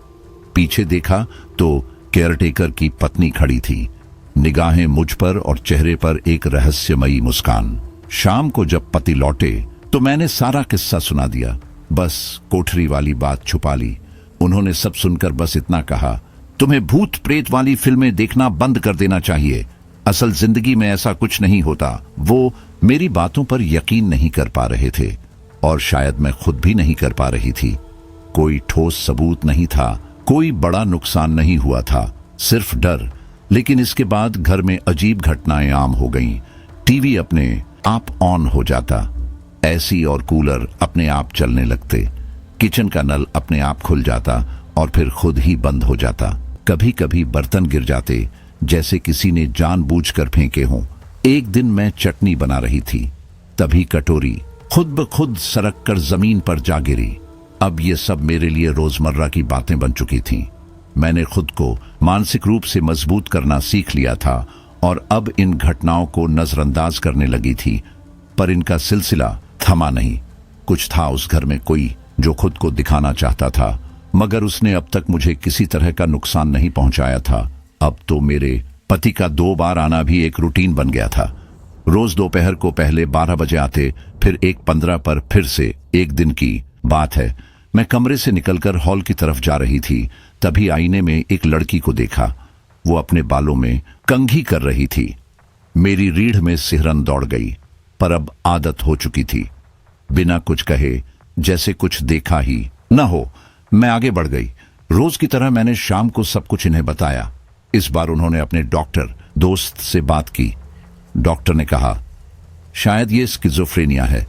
पीछे देखा तो केयरटेकर की पत्नी खड़ी थी, निगाहें मुझ पर और चेहरे पर एक रहस्यमयी मुस्कान। शाम को जब पति लौटे तो मैंने सारा किस्सा सुना दिया, बस कोठरी वाली बात छुपा ली। उन्होंने सब सुनकर बस इतना कहा, तुम्हें भूत प्रेत वाली फिल्में देखना बंद कर देना चाहिए, असल जिंदगी में ऐसा कुछ नहीं होता। वो मेरी बातों पर यकीन नहीं कर पा रहे थे और शायद मैं खुद भी नहीं कर पा रही थी। कोई ठोस सबूत नहीं था, कोई बड़ा नुकसान नहीं हुआ था, सिर्फ डर। लेकिन इसके बाद घर में अजीब घटनाएं आम हो गईं। टीवी अपने आप ऑन हो जाता, एसी और कूलर अपने आप चलने लगते, किचन का नल अपने आप खुल जाता और फिर खुद ही बंद हो जाता। कभी कभी बर्तन गिर जाते, जैसे किसी ने जानबूझकर फेंके हों। एक दिन मैं चटनी बना रही थी, तभी कटोरी खुद ब खुद सरक कर जमीन पर जा गिरी। अब ये सब मेरे लिए रोजमर्रा की बातें बन चुकी थीं। मैंने खुद को मानसिक रूप से मजबूत करना सीख लिया था और अब इन घटनाओं को नजरअंदाज करने लगी थी, पर इनका सिलसिला थमा नहीं। कुछ था उस घर में कोई जो खुद को दिखाना चाहता था, मगर उसने अब तक मुझे किसी तरह का नुकसान नहीं पहुंचाया था। अब तो मेरे पति का 2 बार आना भी एक रूटीन बन गया था। रोज दोपहर को पहले 12 बजे आते, फिर 1:15 पर फिर से। एक दिन की बात है, मैं कमरे से निकलकर हॉल की तरफ जा रही थी, तभी आईने में एक लड़की को देखा। वो अपने बालों में कंघी कर रही थी। मेरी रीढ़ में सिहरन दौड़ गई, पर अब आदत हो चुकी थी। बिना कुछ कहे, जैसे कुछ देखा ही न हो, मैं आगे बढ़ गई। रोज की तरह मैंने शाम को सब कुछ इन्हें बताया। इस बार उन्होंने अपने डॉक्टर दोस्त से बात की। डॉक्टर ने कहा, शायद ये स्किज़ोफ्रेनिया है,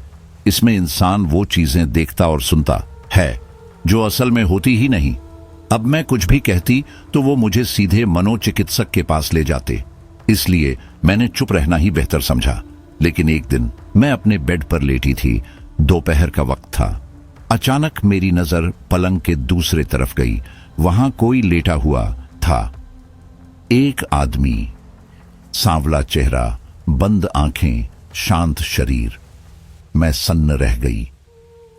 इसमें इंसान वो चीजें देखता और सुनता है जो असल में होती ही नहीं। अब मैं कुछ भी कहती तो वो मुझे सीधे मनोचिकित्सक के पास ले जाते, इसलिए मैंने चुप रहना ही बेहतर समझा। लेकिन एक दिन मैं अपने बेड पर लेटी थी, दोपहर का वक्त था। अचानक मेरी नजर पलंग के दूसरे तरफ गई। वहां कोई लेटा हुआ था, एक आदमी, सांवला चेहरा, बंद आंखें, शांत शरीर। मैं सन्न रह गई।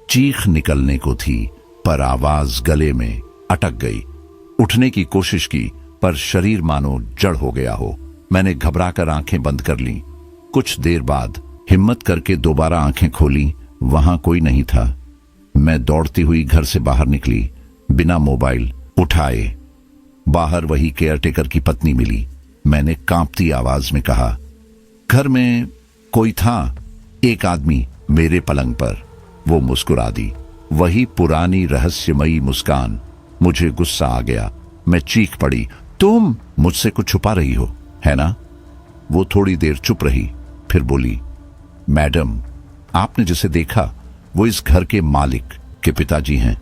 चीख निकलने को थी, पर आवाज गले में अटक गई। उठने की कोशिश की, पर शरीर मानो जड़ हो गया हो। मैंने घबराकर आंखें बंद कर लीं। कुछ देर बाद हिम्मत करके दोबारा आंखें खोली, वहां कोई नहीं था। मैं दौड़ती हुई घर से बाहर निकली, बिना मोबाइल उठाए। बाहर वही केयरटेकर की पत्नी मिली। मैंने कांपती आवाज में कहा, घर में कोई था? एक आदमी मेरे पलंग पर। वो मुस्कुरा दी, वही पुरानी रहस्यमयी मुस्कान। मुझे गुस्सा आ गया, मैं चीख पड़ी, तुम मुझसे कुछ छुपा रही हो, है ना? वो थोड़ी देर चुप रही, फिर बोली, मैडम, आपने जिसे देखा वो इस घर के मालिक के पिताजी हैं।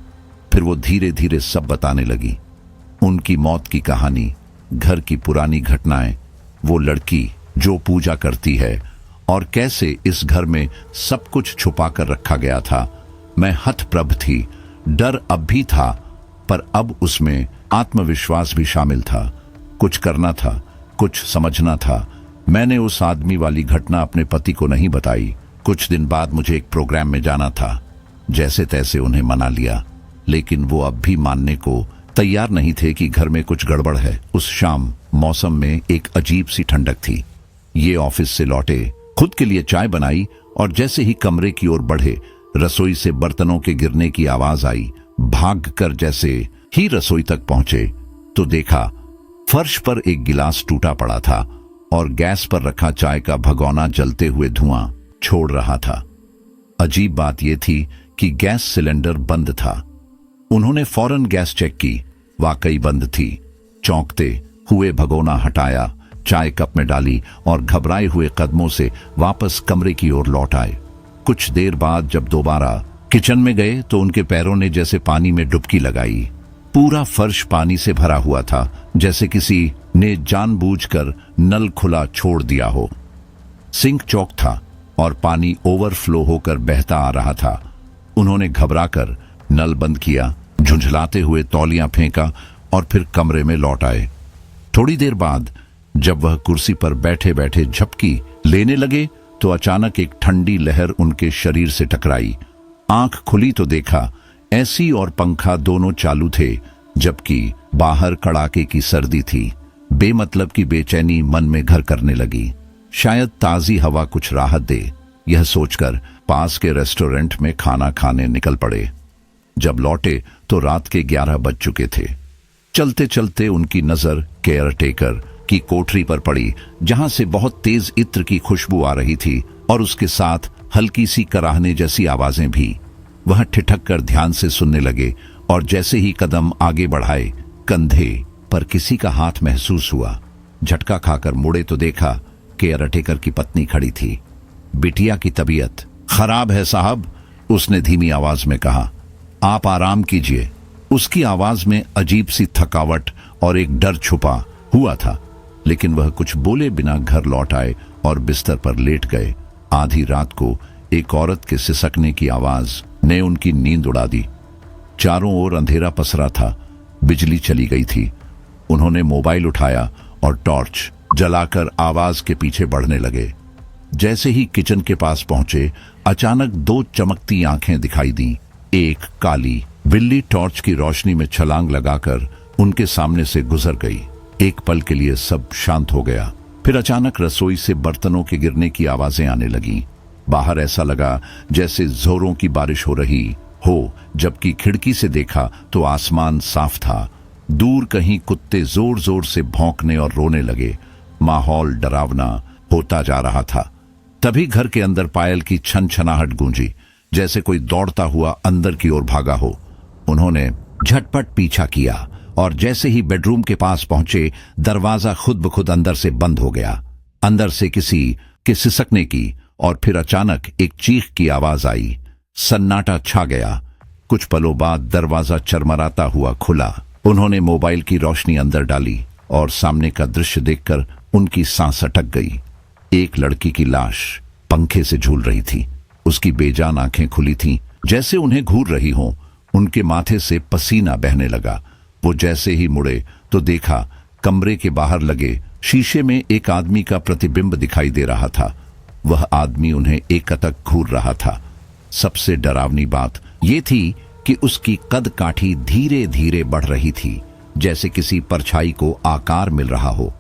फिर वो धीरे धीरे सब बताने लगी, उनकी मौत की कहानी, घर की पुरानी घटनाएं, वो लड़की जो पूजा करती है और कैसे इस घर में सब कुछ छुपा कर रखा गया था। मैं हतप्रभ थी। डर अब भी था, पर अब उसमें आत्मविश्वास भी शामिल था। कुछ करना था, कुछ समझना था। मैंने उस आदमी वाली घटना अपने पति को नहीं बताई। कुछ दिन बाद मुझे एक प्रोग्राम में जाना था। जैसे तैसे उन्हें मना लिया, लेकिन वो अब भी मानने को तैयार नहीं थे कि घर में कुछ गड़बड़ है। उस शाम मौसम में एक अजीब सी ठंडक थी। ये ऑफिस से लौटे, खुद के लिए चाय बनाई और जैसे ही कमरे की ओर बढ़े, रसोई से बर्तनों के गिरने की आवाज आई। भागकर जैसे ही रसोई तक पहुंचे तो देखा फर्श पर एक गिलास टूटा पड़ा था और गैस पर रखा चाय का भगोना जलते हुए धुआं छोड़ रहा था। अजीब बात यह थी कि गैस सिलेंडर बंद था। उन्होंने फौरन गैस चेक की, वाकई बंद थी। चौंकते हुए भगोना हटाया, चाय कप में डाली और घबराए हुए कदमों से वापस कमरे की ओर लौट आए। कुछ देर बाद जब दोबारा किचन में गए तो उनके पैरों ने जैसे पानी में डुबकी लगाई। पूरा फर्श पानी से भरा हुआ था, जैसे किसी ने जानबूझकर नल खुला छोड़ दिया हो। सिंक चौक था और पानी ओवरफ्लो होकर बहता आ रहा था। उन्होंने घबराकर नल बंद किया, झुंझलाते हुए तौलियां फेंका और फिर कमरे में लौट आए। थोड़ी देर बाद जब वह कुर्सी पर बैठे बैठे झपकी लेने लगे तो अचानक एक ठंडी लहर उनके शरीर से टकराई। आंख खुली तो देखा एसी और पंखा दोनों चालू थे, जबकि बाहर कड़ाके की सर्दी थी। बेमतलब की बेचैनी मन में घर करने लगी। शायद ताजी हवा कुछ राहत दे, यह सोचकर पास के रेस्टोरेंट में खाना खाने निकल पड़े। जब लौटे तो रात के 11 बज चुके थे। चलते चलते उनकी नजर केयरटेकर की कोठरी पर पड़ी, जहां से बहुत तेज इत्र की खुशबू आ रही थी और उसके साथ हल्की सी कराहने जैसी आवाजें भी। वह ठिठक कर ध्यान से सुनने लगे और जैसे ही कदम आगे बढ़ाए, कंधे पर किसी का हाथ महसूस हुआ। झटका खाकर मुड़े तो देखा केयरटेकर की पत्नी खड़ी थी। बिटिया की तबीयत खराब है साहब, उसने धीमी आवाज में कहा। आप आराम कीजिए। उसकी आवाज में अजीब सी थकावट और एक डर छुपा हुआ था, लेकिन वह कुछ बोले बिना घर लौट आए और बिस्तर पर लेट गए। आधी रात को एक औरत के सिसकने की आवाज ने उनकी नींद उड़ा दी। चारों ओर अंधेरा पसरा था, बिजली चली गई थी। उन्होंने मोबाइल उठाया और टॉर्च जलाकर आवाज के पीछे बढ़ने लगे। जैसे ही किचन के पास पहुंचे, अचानक 2 चमकती आंखें दिखाई दी। एक काली बिल्ली टॉर्च की रोशनी में छलांग लगाकर उनके सामने से गुजर गई। एक पल के लिए सब शांत हो गया। फिर अचानक रसोई से बर्तनों के गिरने की आवाजें आने लगी। बाहर ऐसा लगा जैसे जोरों की बारिश हो रही हो, जबकि खिड़की से देखा तो आसमान साफ था। दूर कहीं कुत्ते जोर जोर से भौंकने और रोने लगे। माहौल डरावना होता जा रहा था। तभी घर के अंदर पायल की छनछनाहट गूंजी, जैसे कोई दौड़ता हुआ अंदर की ओर भागा हो। उन्होंने झटपट पीछा किया और जैसे ही बेडरूम के पास पहुंचे, दरवाजा खुद ब खुद अंदर से बंद हो गया। अंदर से किसी के सिसकने की और फिर अचानक एक चीख की आवाज आई। सन्नाटा छा गया। कुछ पलों बाद दरवाजा चरमराता हुआ खुला। उन्होंने मोबाइल की रोशनी अंदर डाली और सामने का दृश्य देखकर उनकी सांस अटक गई। एक लड़की की लाश पंखे से झूल रही थी। उसकी बेजान आंखें खुली थीं, जैसे उन्हें घूर रही हों। उनके माथे से पसीना बहने लगा। वो जैसे ही मुड़े तो देखा कमरे के बाहर लगे शीशे में एक आदमी का प्रतिबिंब दिखाई दे रहा था। वह आदमी उन्हें एकटक घूर रहा था। सबसे डरावनी बात ये थी कि उसकी कद काठी धीरे धीरे बढ़ रही थी, जैसे किसी परछाई को आकार मिल रहा हो।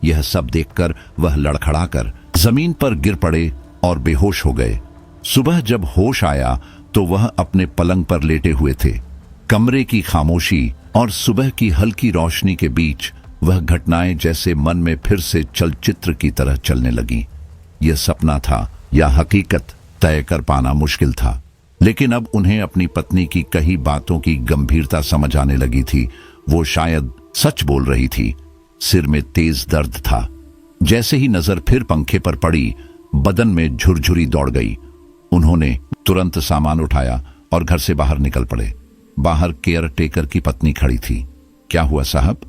यह सब देखकर वह लड़खड़ाकर जमीन पर गिर पड़े और बेहोश हो गए। सुबह जब होश आया तो वह अपने पलंग पर लेटे हुए थे। कमरे की खामोशी और सुबह की हल्की रोशनी के बीच वह घटनाएं जैसे मन में फिर से चलचित्र की तरह चलने लगी। यह सपना था या हकीकत तय कर पाना मुश्किल था, लेकिन अब उन्हें अपनी पत्नी की कही बातों की गंभीरता समझ आने लगी थी। वो शायद सच बोल रही थी। सिर में तेज दर्द था। जैसे ही नजर फिर पंखे पर पड़ी, बदन में झुरझुरी दौड़ गई। उन्होंने तुरंत सामान उठाया और घर से बाहर निकल पड़े। बाहर केयर टेकर की पत्नी खड़ी थी। क्या हुआ साहब?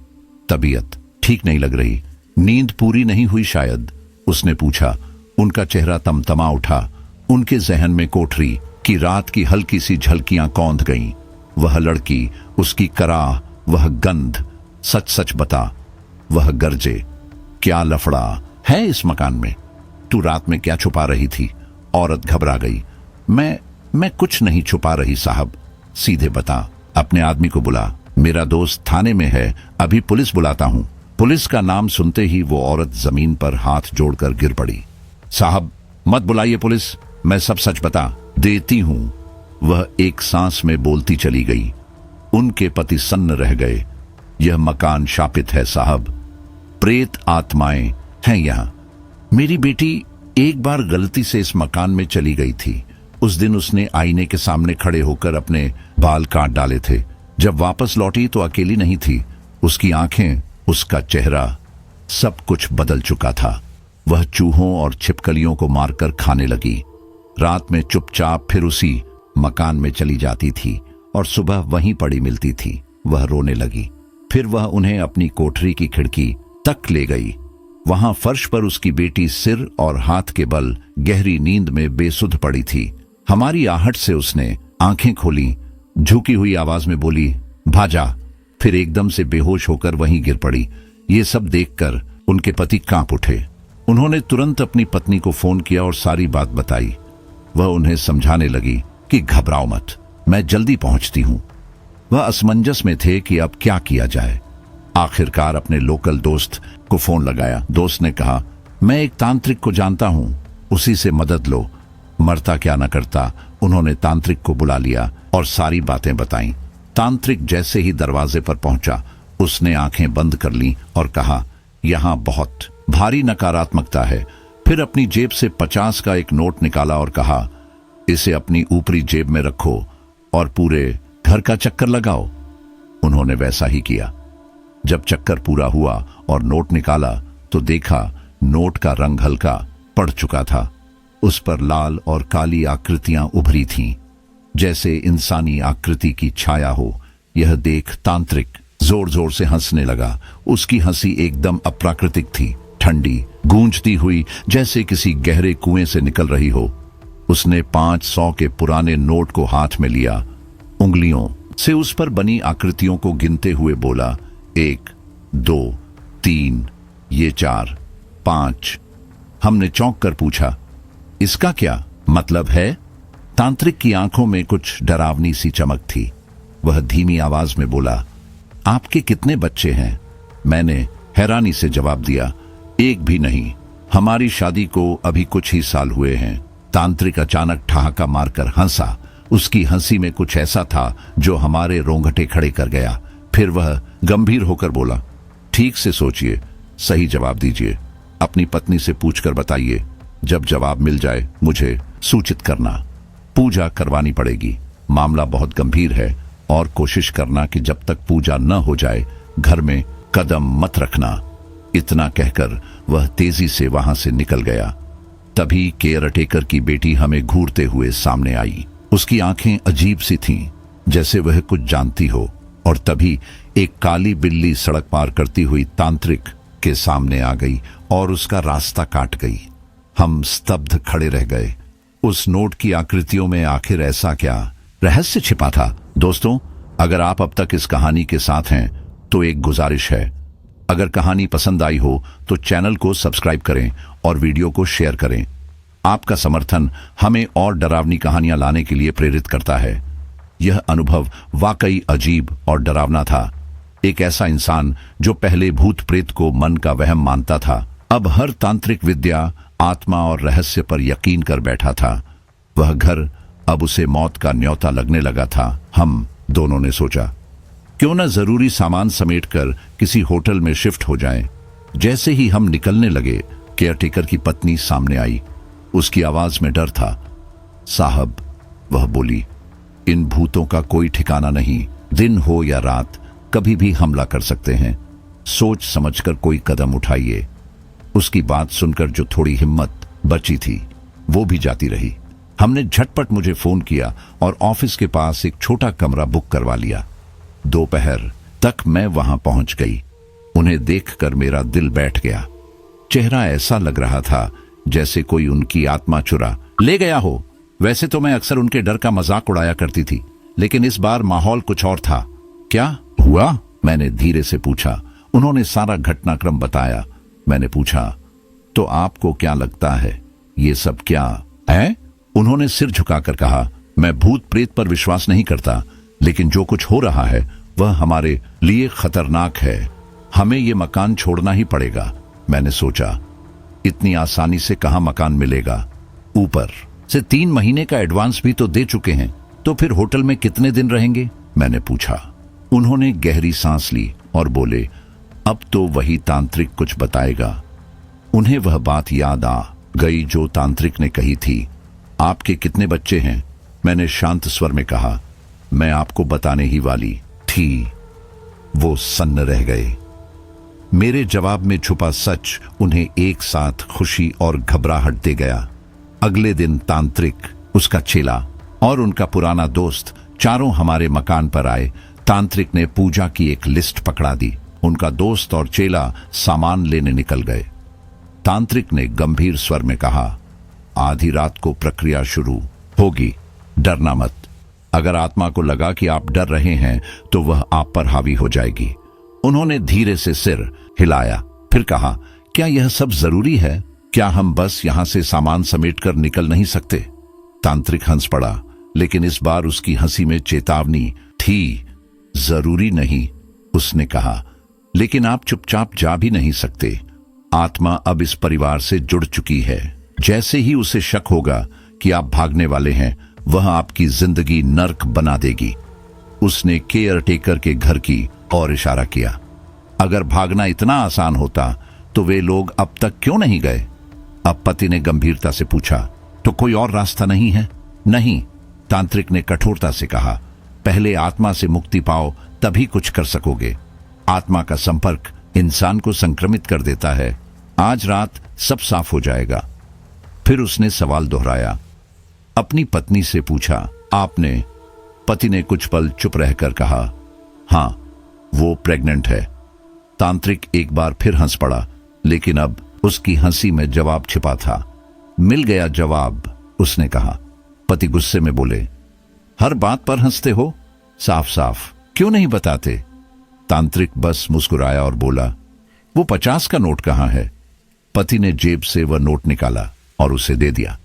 तबीयत ठीक नहीं लग रही। नींद पूरी नहीं हुई शायद, उसने पूछा। उनका चेहरा तमतमा उठा। उनके जहन में कोठरी की रात की हल्की सी झलकियां कौंध गईं। वह लड़की, उसकी कराह, वह गंध। सच सच बता, वह गरजे। क्या लफड़ा है इस मकान में? तू रात में क्या छुपा रही थी? औरत घबरा गई। मैं कुछ नहीं छुपा रही साहब, सीधे बता। अपने आदमी को बुला। मेरा दोस्त थाने में है, अभी पुलिस बुलाता हूं। पुलिस का नाम सुनते ही वो औरत जमीन पर हाथ जोड़कर गिर पड़ी। साहब मत बुलाइए पुलिस, मैं सब सच बता देती हूं। वह एक सांस में बोलती चली गई। उनके पति सन्न रह गए। यह मकान शापित है साहब, प्रेत आत्माएं हैं यहां। मेरी बेटी एक बार गलती से इस मकान में चली गई थी। उस दिन उसने आईने के सामने खड़े होकर अपने बाल काट डाले थे। जब वापस लौटी तो अकेली नहीं थी। उसकी आंखें उसका चेहरा, सब कुछ बदल चुका था। वह चूहों और छिपकलियों को मारकर खाने लगी। रात में चुपचाप फिर उसी मकान में चली जाती थी और सुबह वहीं पड़ी मिलती थी। वह रोने लगी। फिर वह उन्हें अपनी कोठरी की खिड़की तक ले गई। वहां फर्श पर उसकी बेटी सिर और हाथ के बल गहरी नींद में बेसुध पड़ी थी। हमारी आहट से उसने आंखें खोली, झुकी हुई आवाज में बोली, भाजा। फिर एकदम से बेहोश होकर वहीं गिर पड़ी। ये सब देखकर उनके पति कांप उठे। उन्होंने तुरंत अपनी पत्नी को फोन किया और सारी बात बताई। वह उन्हें समझाने लगी कि घबराओ मत, मैं जल्दी पहुंचती हूं। वह असमंजस में थे कि अब क्या किया जाए। आखिरकार अपने लोकल दोस्त को फोन लगाया। दोस्त ने कहा, मैं एक तांत्रिक को जानता हूं, उसी से मदद लो। मरता क्या न करता। उन्होंने तांत्रिक को बुला लिया और सारी बातें बताईं। तांत्रिक जैसे ही दरवाजे पर पहुंचा, उसने आंखें बंद कर लीं और कहा, यहां बहुत भारी नकारात्मकता है। फिर अपनी जेब से 50 का एक नोट निकाला और कहा, इसे अपनी ऊपरी जेब में रखो और पूरे घर का चक्कर लगाओ। उन्होंने वैसा ही किया। जब चक्कर पूरा हुआ और नोट निकाला तो देखा नोट का रंग हल्का पड़ चुका था। उस पर लाल और काली आकृतियां उभरी थीं, जैसे इंसानी आकृति की छाया हो। यह देख तांत्रिक जोर जोर से हंसने लगा। उसकी हंसी एकदम अप्राकृतिक थी, ठंडी, गूंजती हुई, जैसे किसी गहरे कुएं से निकल रही हो। उसने 500 के पुराने नोट को हाथ में लिया, उंगलियों से उस पर बनी आकृतियों को गिनते हुए बोला, 1, 2, 3, ये 4, 5। हमने चौंक कर पूछा, इसका क्या मतलब है? तांत्रिक की आंखों में कुछ डरावनी सी चमक थी। वह धीमी आवाज में बोला, आपके कितने बच्चे हैं? मैंने हैरानी से जवाब दिया, एक भी नहीं। हमारी शादी को अभी कुछ ही साल हुए हैं। तांत्रिक अचानक ठहाका मारकर हंसा। उसकी हंसी में कुछ ऐसा था जो हमारे रोंगटे खड़े कर गया। फिर वह गंभीर होकर बोला, ठीक से सोचिए, सही जवाब दीजिए। अपनी पत्नी से पूछकर बताइए। जब जवाब मिल जाए मुझे सूचित करना। पूजा करवानी पड़ेगी। मामला बहुत गंभीर है और कोशिश करना कि जब तक पूजा न हो जाए घर में कदम मत रखना। इतना कहकर वह तेजी से वहां से निकल गया। तभी केयरटेकर की बेटी हमें घूरते हुए सामने आई। उसकी आंखें अजीब सी थीं, जैसे वह कुछ जानती हो। और तभी एक काली बिल्ली सड़क पार करती हुई तांत्रिक के सामने आ गई और उसका रास्ता काट गई। हम स्तब्ध खड़े रह गए। उस नोट की आकृतियों में आखिर ऐसा क्या रहस्य छिपा था? दोस्तों, अगर आप अब तक इस कहानी के साथ हैं तो एक गुजारिश है, अगर कहानी पसंद आई हो तो चैनल को सब्सक्राइब करें और वीडियो को शेयर करें। आपका समर्थन हमें और डरावनी कहानियां लाने के लिए प्रेरित करता है। यह अनुभव वाकई अजीब और डरावना था। एक ऐसा इंसान जो पहले भूत प्रेत को मन का वहम मानता था, अब हर तांत्रिक विद्या, आत्मा और रहस्य पर यकीन कर बैठा था। वह घर अब उसे मौत का न्योता लगने लगा था। हम दोनों ने सोचा, क्यों न जरूरी सामान समेटकर किसी होटल में शिफ्ट हो जाएं। जैसे ही हम निकलने लगे, केयरटेकर की पत्नी सामने आई। उसकी आवाज में डर था। साहब, वह बोली, इन भूतों का कोई ठिकाना नहीं। दिन हो या रात, कभी भी हमला कर सकते हैं। सोच समझकर कोई कदम उठाइए। उसकी बात सुनकर जो थोड़ी हिम्मत बची थी वो भी जाती रही। हमने झटपट मुझे फोन किया और ऑफिस के पास एक छोटा कमरा बुक करवा लिया। दोपहर तक मैं वहां पहुंच गई। उन्हें देखकर मेरा दिल बैठ गया। चेहरा ऐसा लग रहा था जैसे कोई उनकी आत्मा चुरा ले गया हो। वैसे तो मैं अक्सर उनके डर का मजाक उड़ाया करती थी, लेकिन इस बार माहौल कुछ और था। क्या हुआ? मैंने धीरे से पूछा। उन्होंने सारा घटनाक्रम बताया। मैंने पूछा, तो आपको क्या लगता है ये सब क्या है? उन्होंने सिर झुकाकर कहा, मैं भूत प्रेत पर विश्वास नहीं करता, लेकिन जो कुछ हो रहा है वह हमारे लिए खतरनाक है। हमें ये मकान छोड़ना ही पड़ेगा। मैंने सोचा, इतनी आसानी से कहां मकान मिलेगा? ऊपर से 3 महीने का एडवांस भी तो दे चुके हैं, तो फिर होटल में कितने दिन रहेंगे? मैंने पूछा। उन्होंने गहरी सांस ली और बोले, अब तो वही तांत्रिक कुछ बताएगा। उन्हें वह बात याद आ गई जो तांत्रिक ने कही थी, आपके कितने बच्चे हैं? मैंने शांत स्वर में कहा, मैं आपको बताने ही वाली थी। वो सन्न रह गए। मेरे जवाब में छुपा सच उन्हें एक साथ खुशी और घबराहट दे गया। अगले दिन तांत्रिक, उसका चेला और उनका पुराना दोस्त चारों हमारे मकान पर आए। तांत्रिक ने पूजा की एक लिस्ट पकड़ा दी। उनका दोस्त और चेला सामान लेने निकल गए। तांत्रिक ने गंभीर स्वर में कहा, आधी रात को प्रक्रिया शुरू होगी, डरना मत। अगर आत्मा को लगा कि आप डर रहे हैं तो वह आप पर हावी हो जाएगी। उन्होंने धीरे से सिर हिलाया, फिर कहा, क्या यह सब जरूरी है? क्या हम बस यहां से सामान समेटकर निकल नहीं सकते? तांत्रिक हंस पड़ा, लेकिन इस बार उसकी हंसी में चेतावनी थी। जरूरी नहीं, उसने कहा, लेकिन आप चुपचाप जा भी नहीं सकते। आत्मा अब इस परिवार से जुड़ चुकी है। जैसे ही उसे शक होगा कि आप भागने वाले हैं, वह आपकी जिंदगी नर्क बना देगी। उसने केयर टेकर के घर की ओर इशारा किया। अगर भागना इतना आसान होता तो वे लोग अब तक क्यों नहीं गए? अब पति ने गंभीरता से पूछा, तो कोई और रास्ता नहीं है? नहीं, तांत्रिक ने कठोरता से कहा, पहले आत्मा से मुक्ति पाओ, तभी कुछ कर सकोगे। आत्मा का संपर्क इंसान को संक्रमित कर देता है। आज रात सब साफ हो जाएगा। फिर उसने सवाल दोहराया। अपनी पत्नी से पूछा, आपने? पति ने कुछ पल चुप रहकर कहा, हां, वो प्रेग्नेंट है। तांत्रिक एक बार फिर हंस पड़ा, लेकिन अब उसकी हंसी में जवाब छिपा था। मिल गया जवाब, उसने कहा। पति गुस्से में बोले, हर बात पर हंसते हो, साफ साफ क्यों नहीं बताते? तांत्रिक बस मुस्कुराया और बोला, वो 50 का नोट कहां है? पति ने जेब से वह नोट निकाला और उसे दे दिया।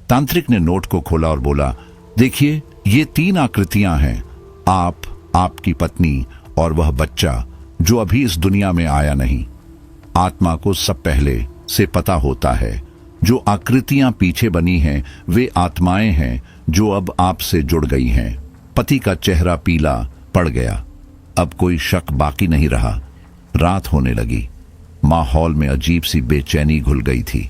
तांत्रिक ने नोट को खोला और बोला, देखिए, ये 3 आकृतियां हैं, आप, आपकी पत्नी और वह बच्चा जो अभी इस दुनिया में आया नहीं। आत्मा को सब पहले से पता होता है। जो आकृतियां पीछे बनी हैं वे आत्माएं हैं जो अब आपसे जुड़ गई हैं। पति का चेहरा पीला पड़ गया। अब कोई शक बाकी नहीं रहा। रात होने लगी। माहौल में अजीब सी बेचैनी घुल गई थी।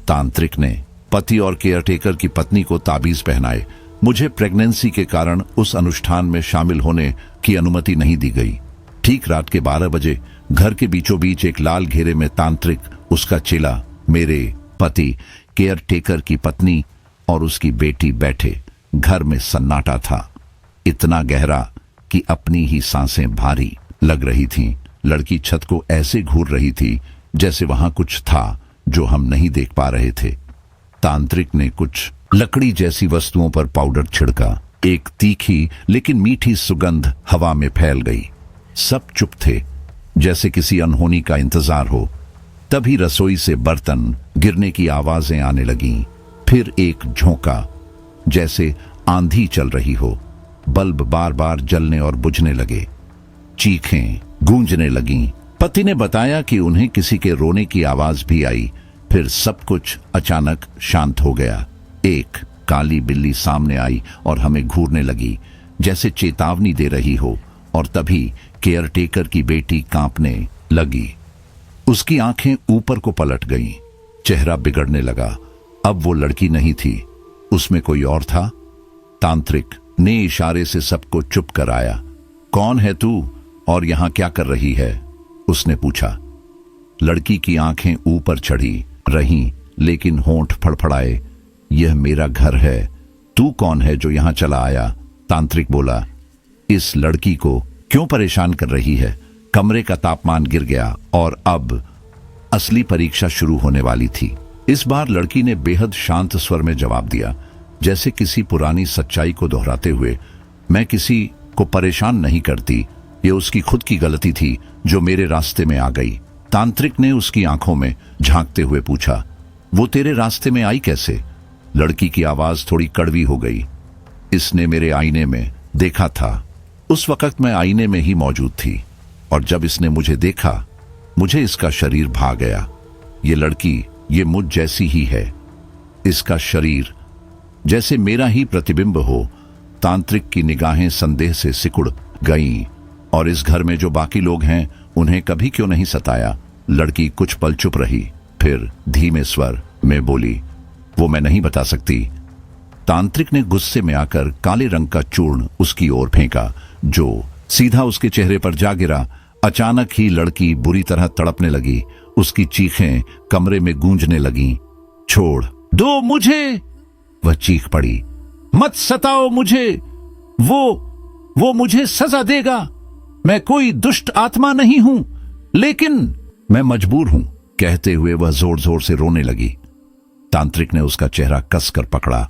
तांत्रिक ने पति और केयरटेकर की पत्नी को ताबीज पहनाए। मुझे प्रेगनेंसी के कारण उस अनुष्ठान में शामिल होने की अनुमति नहीं दी गई। ठीक रात के 12 बजे घर के बीचों बीच एक लाल घेरे में तांत्रिक, उसका चेला, मेरे पति, केयरटेकर की पत्नी और उसकी बेटी बैठे। घर में सन्नाटा था, इतना गहरा कि अपनी ही सांसें भारी लग रही थीं। लड़की छत को ऐसे घूर रही थी जैसे वहां कुछ था जो हम नहीं देख पा रहे थे। तांत्रिक ने कुछ लकड़ी जैसी वस्तुओं पर पाउडर छिड़का। एक तीखी लेकिन मीठी सुगंध हवा में फैल गई। सब चुप थे, जैसे किसी अनहोनी का इंतजार हो। तभी रसोई से बर्तन गिरने की आवाजें आने लगीं। फिर एक झोंका, जैसे आंधी चल रही हो। बल्ब बार बार जलने और बुझने लगे। चीखें गूंजने लगीं। पति ने बताया कि उन्हें किसी के रोने की आवाज भी आई। फिर सब कुछ अचानक शांत हो गया। एक काली बिल्ली सामने आई और हमें घूरने लगी, जैसे चेतावनी दे रही हो। और तभी केयरटेकर की बेटी कांपने लगी। उसकी आंखें ऊपर को पलट गईं। चेहरा बिगड़ने लगा। अब वो लड़की नहीं थी, उसमें कोई और था। तांत्रिक ने इशारे से सबको चुप कराया। कौन है तू और यहां क्या कर रही है? उसने पूछा। लड़की की आंखें ऊपर चढ़ी रहीं, लेकिन होंठ फड़फड़ाए। यह मेरा घर है। तू कौन है जो यहां चला आया? तांत्रिक बोला। इस लड़की को क्यों परेशान कर रही है? कमरे का तापमान गिर गया और अब असली परीक्षा शुरू होने वाली थी। इस बार लड़की ने बेहद शांत स्वर में जवाब दिया, जैसे किसी पुरानी सच्चाई को दोहराते हुए, मैं किसी को परेशान नहीं करती। ये उसकी खुद की गलती थी जो मेरे रास्ते में आ गई। तांत्रिक ने उसकी आंखों में झांकते हुए पूछा, वो तेरे रास्ते में आई कैसे? लड़की की आवाज थोड़ी कड़वी हो गई। इसने मेरे आईने में देखा था। उस वक्त मैं आईने में ही मौजूद थी और जब इसने मुझे देखा, मुझे इसका शरीर भा गया। ये लड़की, ये मुझ जैसी ही है। इसका शरीर जैसे मेरा ही प्रतिबिंब हो। तांत्रिक की निगाहें संदेह से सिकुड़ गईं। और इस घर में जो बाकी लोग हैं, उन्हें कभी क्यों नहीं सताया? लड़की कुछ पल चुप रही, फिर धीमे स्वर में बोली, वो मैं नहीं बता सकती। तांत्रिक ने गुस्से में आकर काले रंग का चूर्ण उसकी ओर फेंका, जो सीधा उसके चेहरे पर जा गिरा। अचानक ही लड़की बुरी तरह तड़पने लगी। उसकी चीखें कमरे में गूंजने लगीं। छोड़ दो मुझे, वह चीख पड़ी। मत सताओ मुझे, वो मुझे सजा देगा। मैं कोई दुष्ट आत्मा नहीं हूं, लेकिन मैं मजबूर हूं। कहते हुए वह जोर जोर से रोने लगी। तांत्रिक ने उसका चेहरा कसकर पकड़ा।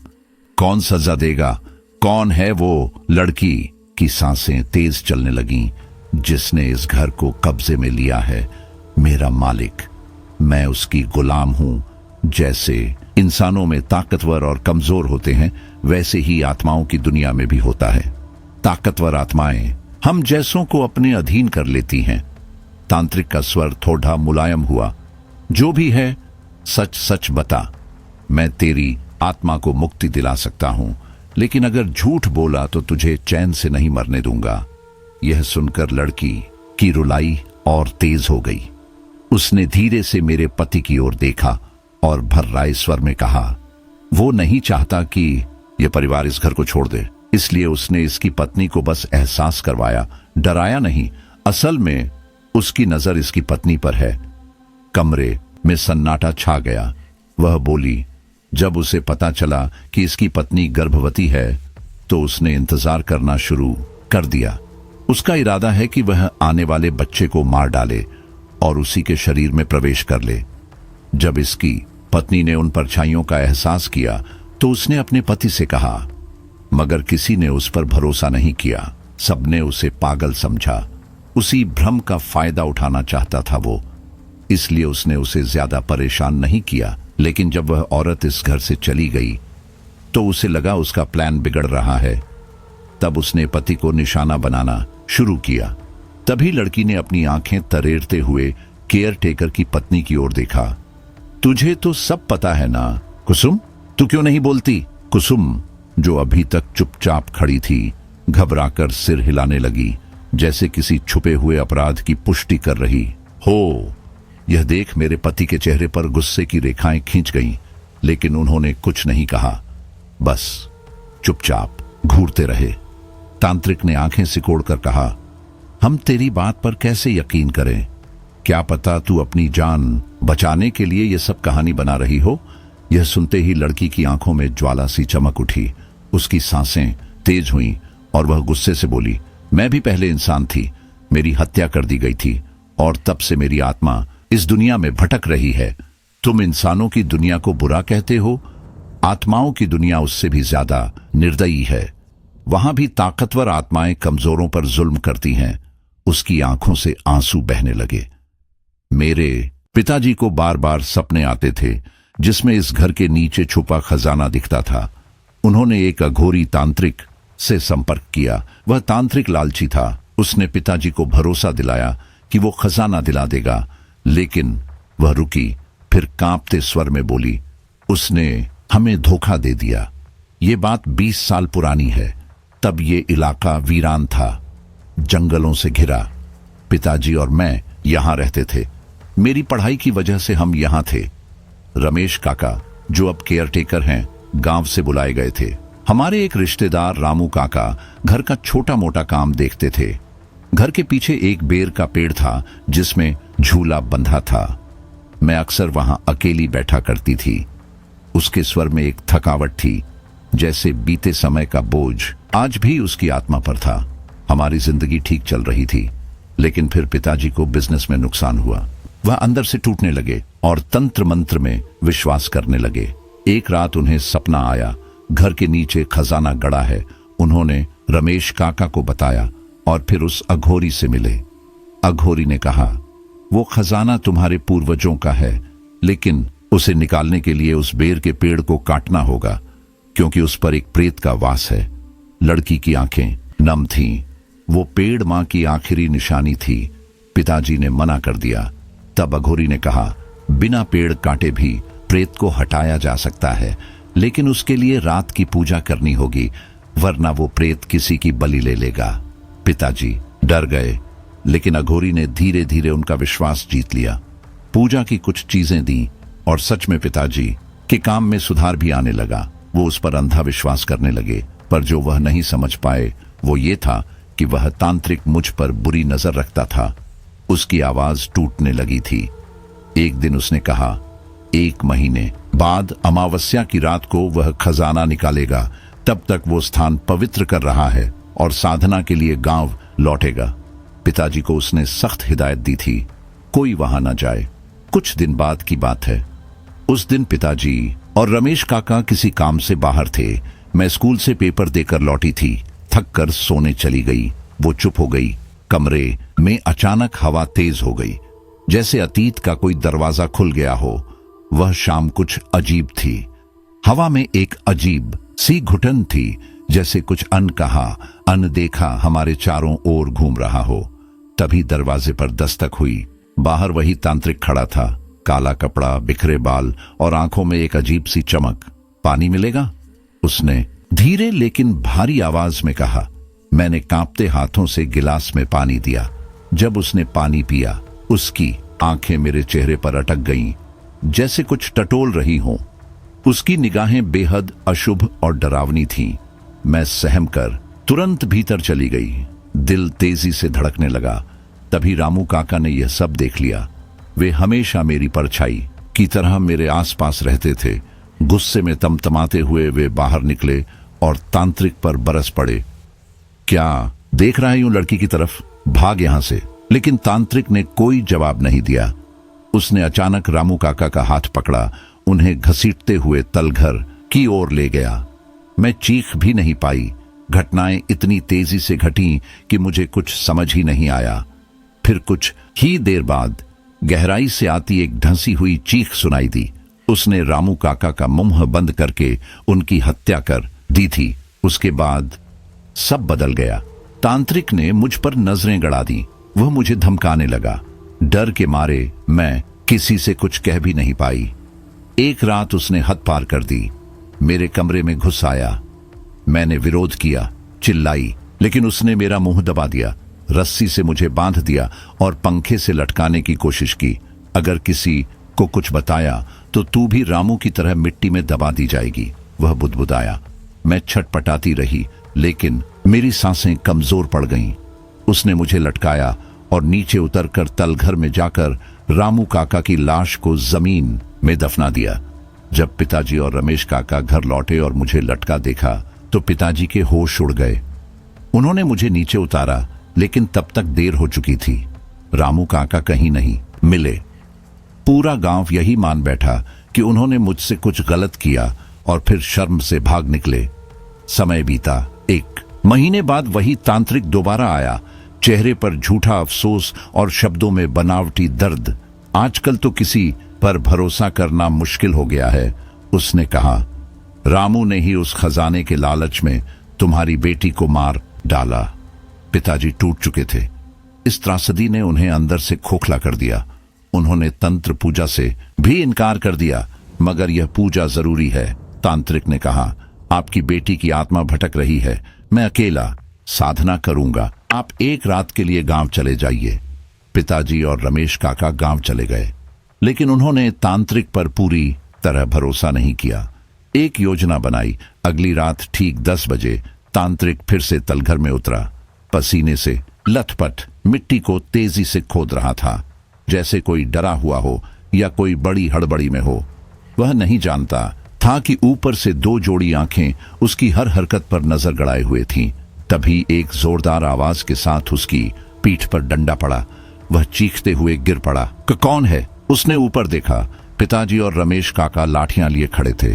कौन सजा देगा? कौन है वो? लड़की की सांसें तेज चलने लगीं। जिसने इस घर को कब्जे में लिया है, मेरा मालिक। मैं उसकी गुलाम हूं। जैसे इंसानों में ताकतवर और कमजोर होते हैं, वैसे ही आत्माओं की दुनिया में भी होता है। ताकतवर आत्माएं हम जैसों को अपने अधीन कर लेती हैं। तांत्रिक का स्वर थोड़ा मुलायम हुआ। जो भी है, सच सच बता। मैं तेरी आत्मा को मुक्ति दिला सकता हूं, लेकिन अगर झूठ बोला तो तुझे चैन से नहीं मरने दूंगा। यह सुनकर लड़की की रुलाई और तेज हो गई। उसने धीरे से मेरे पति की ओर देखा और भर्राए स्वर में कहा, वो नहीं चाहता कि यह परिवार इस घर को छोड़ दे, इसलिए उसने इसकी पत्नी को बस एहसास करवाया, डराया नहीं। असल में उसकी नजर इसकी पत्नी पर है। कमरे में सन्नाटा छा गया। वह बोली, जब उसे पता चला कि इसकी पत्नी गर्भवती है, तो उसने इंतजार करना शुरू कर दिया। उसका इरादा है कि वह आने वाले बच्चे को मार डाले और उसी के शरीर में प्रवेश कर ले। जब इसकी पत्नी ने उन परछाइयों का एहसास किया, तो उसने अपने पति से कहा, मगर किसी ने उस पर भरोसा नहीं किया। सबने उसे पागल समझा। उसी भ्रम का फायदा उठाना चाहता था वो, इसलिए उसने उसे ज्यादा परेशान नहीं किया। लेकिन जब वह औरत इस घर से चली गई, तो उसे लगा उसका प्लान बिगड़ रहा है। तब उसने पति को निशाना बनाना शुरू किया। तभी लड़की ने अपनी आंखें तरेरते हुए केयर टेकर की पत्नी की ओर देखा। तुझे तो सब पता है ना कुसुम, तू क्यों नहीं बोलती? कुसुम, जो अभी तक चुपचाप खड़ी थी, घबराकर सिर हिलाने लगी, जैसे किसी छुपे हुए अपराध की पुष्टि कर रही हो। यह देख मेरे पति के चेहरे पर गुस्से की रेखाएं खींच गईं, लेकिन उन्होंने कुछ नहीं कहा, बस चुपचाप घूरते रहे। तांत्रिक ने आंखें सिकोड़कर कहा, हम तेरी बात पर कैसे यकीन करें? क्या पता तू अपनी जान बचाने के लिए यह सब कहानी बना रही हो। यह सुनते ही लड़की की आंखों में ज्वाला सी चमक उठी। उसकी सांसें तेज हुईं और वह गुस्से से बोली, मैं भी पहले इंसान थी, मेरी हत्या कर दी गई थी और तब से मेरी आत्मा इस दुनिया में भटक रही है। तुम इंसानों की दुनिया को बुरा कहते हो, आत्माओं की दुनिया उससे भी ज्यादा निर्दयी है। वहां भी ताकतवर आत्माएं कमजोरों पर जुल्म करती हैं। उसकी आंखों से आंसू बहने लगे। मेरे पिताजी को बार बार सपने आते थे, जिसमें इस घर के नीचे छुपा खजाना दिखता था। उन्होंने एक अघोरी तांत्रिक से संपर्क किया। वह तांत्रिक लालची था। उसने पिताजी को भरोसा दिलाया कि वो खजाना दिला देगा, लेकिन वह रुकी, फिर कांपते स्वर में बोली, उसने हमें धोखा दे दिया। ये बात 20 साल पुरानी है। तब ये इलाका वीरान था, जंगलों से घिरा। पिताजी और मैं यहां रहते थे। मेरी पढ़ाई की वजह से हम यहां थे। रमेश काका, जो अब केयरटेकर हैं, गांव से बुलाए गए थे। हमारे एक रिश्तेदार रामू काका घर का छोटा मोटा काम देखते थे। घर के पीछे एक बेर का पेड़ था, जिसमें झूला बंधा था। मैं अक्सर वहां अकेली बैठा करती थी। उसके स्वर में एक थकावट थी, जैसे बीते समय का बोझ आज भी उसकी आत्मा पर था। हमारी जिंदगी ठीक चल रही थी, लेकिन फिर पिताजी को बिजनेस में नुकसान हुआ। वह अंदर से टूटने लगे और तंत्र मंत्र में विश्वास करने लगे। एक रात उन्हें सपना आया, घर के नीचे खजाना गड़ा है। उन्होंने रमेश काका को बताया और फिर उस अघोरी से मिले। अघोरी ने कहा, वो खजाना तुम्हारे पूर्वजों का है, लेकिन उसे निकालने के लिए उस बेर के पेड़ को काटना होगा, क्योंकि उस पर एक प्रेत का वास है। लड़की की आंखें नम थीं। वो पेड़ मां की आखिरी निशानी थी। पिताजी ने मना कर दिया। तब अघोरी ने कहा, बिना पेड़ काटे भी प्रेत को हटाया जा सकता है, लेकिन उसके लिए रात की पूजा करनी होगी, वरना वो प्रेत किसी की बलि ले लेगा। पिताजी डर गए, लेकिन अघोरी ने धीरे धीरे उनका विश्वास जीत लिया। पूजा की कुछ चीजें दी और सच में पिताजी के काम में सुधार भी आने लगा। वो उस पर अंधा विश्वास करने लगे, पर जो वह नहीं समझ पाए वो ये था कि वह तांत्रिक मुझ पर बुरी नजर रखता था। उसकी आवाज टूटने लगी थी। एक दिन उसने कहा, 1 महीने बाद अमावस्या की रात को वह खजाना निकालेगा, तब तक वो स्थान पवित्र कर रहा है और साधना के लिए गांव लौटेगा। पिताजी को उसने सख्त हिदायत दी थी, कोई वहां न जाए। कुछ दिन बाद की बात है। उस दिन पिताजी और रमेश काका किसी काम से बाहर थे। मैं स्कूल से पेपर देकर लौटी थी, थक कर सोने चली गई। वो चुप हो गई। कमरे में अचानक हवा तेज हो गई, जैसे अतीत का कोई दरवाजा खुल गया हो। वह शाम कुछ अजीब थी। हवा में एक अजीब सी घुटन थी, जैसे कुछ अनकहा अनदेखा हमारे चारों ओर घूम रहा हो। तभी दरवाजे पर दस्तक हुई। बाहर वही तांत्रिक खड़ा था, काला कपड़ा, बिखरे बाल और आंखों में एक अजीब सी चमक। पानी मिलेगा? उसने धीरे लेकिन भारी आवाज में कहा। मैंने कांपते हाथों से गिलास में पानी दिया। जब उसने पानी पिया, उसकी आंखें मेरे चेहरे पर अटक गईं, जैसे कुछ टटोल रही हों। उसकी निगाहें बेहद अशुभ और डरावनी थीं। मैं सहम कर तुरंत भीतर चली गई। दिल तेजी से धड़कने लगा। तभी रामू काका ने यह सब देख लिया। वे हमेशा मेरी परछाई की तरह मेरे आसपास रहते थे। गुस्से में तमतमाते हुए वे बाहर निकले और तांत्रिक पर बरस पड़े। क्या देख रहा है यूं लड़की की तरफ? भाग यहां से। लेकिन तांत्रिक ने कोई जवाब नहीं दिया। उसने अचानक रामू काका का हाथ पकड़ा, उन्हें घसीटते हुए तलघर की ओर ले गया। मैं चीख भी नहीं पाई। घटनाएं इतनी तेजी से घटीं कि मुझे कुछ समझ ही नहीं आया। फिर कुछ ही देर बाद गहराई से आती एक ढंसी हुई चीख सुनाई दी। उसने रामू काका का मुंह बंद करके उनकी हत्या कर दी थी। उसके बाद सब बदल गया। तांत्रिक ने मुझ पर नजरें गड़ा दी। वह मुझे धमकाने लगा। डर के मारे मैं किसी से कुछ कह भी नहीं पाई। एक रात उसने हद पार कर दी। मेरे कमरे में घुस आया। मैंने विरोध किया, चिल्लाई, लेकिन उसने मेरा मुंह दबा दिया, रस्सी से मुझे बांध दिया और पंखे से लटकाने की कोशिश की। अगर किसी को कुछ बताया तो तू भी रामू की तरह मिट्टी में दबा दी जाएगी, वह बुदबुदाया। मैं छटपटाती रही, लेकिन मेरी सांसें कमजोर पड़ गईं। उसने मुझे लटकाया और नीचे उतरकर तलघर में जाकर रामू काका की लाश को जमीन में दफना दिया। जब पिताजी और रमेश काका घर लौटे और मुझे लटका देखा तो पिताजी के होश उड़ गए। उन्होंने मुझे नीचे उतारा, लेकिन तब तक देर हो चुकी थी। रामू काका कहीं नहीं मिले। पूरा गांव यही मान बैठा कि उन्होंने मुझसे कुछ गलत किया और फिर शर्म से भाग निकले। समय बीता। 1 महीने बाद वही तांत्रिक दोबारा आया, चेहरे पर झूठा अफसोस और शब्दों में बनावटी दर्द। आजकल तो किसी पर भरोसा करना मुश्किल हो गया है, उसने कहा। रामू ने ही उस खजाने के लालच में तुम्हारी बेटी को मार डाला। पिताजी टूट चुके थे। इस त्रासदी ने उन्हें अंदर से खोखला कर दिया। उन्होंने तंत्र पूजा से भी इनकार कर दिया। मगर यह पूजा जरूरी है, तांत्रिक ने कहा। आपकी बेटी की आत्मा भटक रही है। मैं अकेला साधना करूंगा। आप एक रात के लिए गांव चले जाइए। पिताजी और रमेश काका गांव चले गए, लेकिन उन्होंने तांत्रिक पर पूरी तरह भरोसा नहीं किया। एक योजना बनाई। अगली रात ठीक 10 बजे तांत्रिक फिर से तलघर में उतरा। पसीने से लथपथ मिट्टी को तेजी से खोद रहा था, जैसे कोई डरा हुआ हो या कोई बड़ी हड़बड़ी में हो। वह नहीं जानता था कि ऊपर से 2 जोड़ी आंखें उसकी हर हरकत पर नजर गड़ाए हुए थीं। तभी एक जोरदार आवाज के साथ उसकी पीठ पर डंडा पड़ा। वह चीखते हुए गिर पड़ा। कौन है? उसने ऊपर देखा। पिताजी और रमेश काका लाठियां लिए खड़े थे।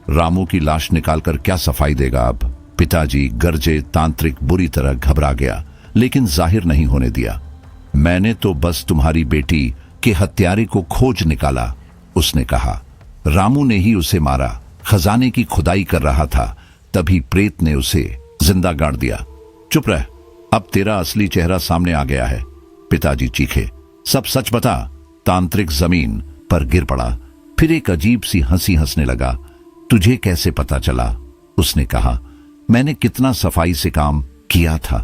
रामू की लाश निकालकर क्या सफाई देगा अब? पिताजी गरजे। तांत्रिक बुरी तरह घबरा गया, लेकिन जाहिर नहीं होने दिया। मैंने तो बस तुम्हारी बेटी के हत्यारे को खोज निकाला, उसने कहा। रामू ने ही उसे मारा। खजाने की खुदाई कर रहा था, तभी प्रेत ने उसे जिंदा गाड़ दिया। चुप रह, अब तेरा असली चेहरा सामने आ गया है, पिताजी चीखे। सब सच बता। तांत्रिक जमीन पर गिर पड़ा, फिर एक अजीब सी हंसी हंसने लगा। तुझे कैसे पता चला? उसने कहा। मैंने कितना सफाई से काम किया था।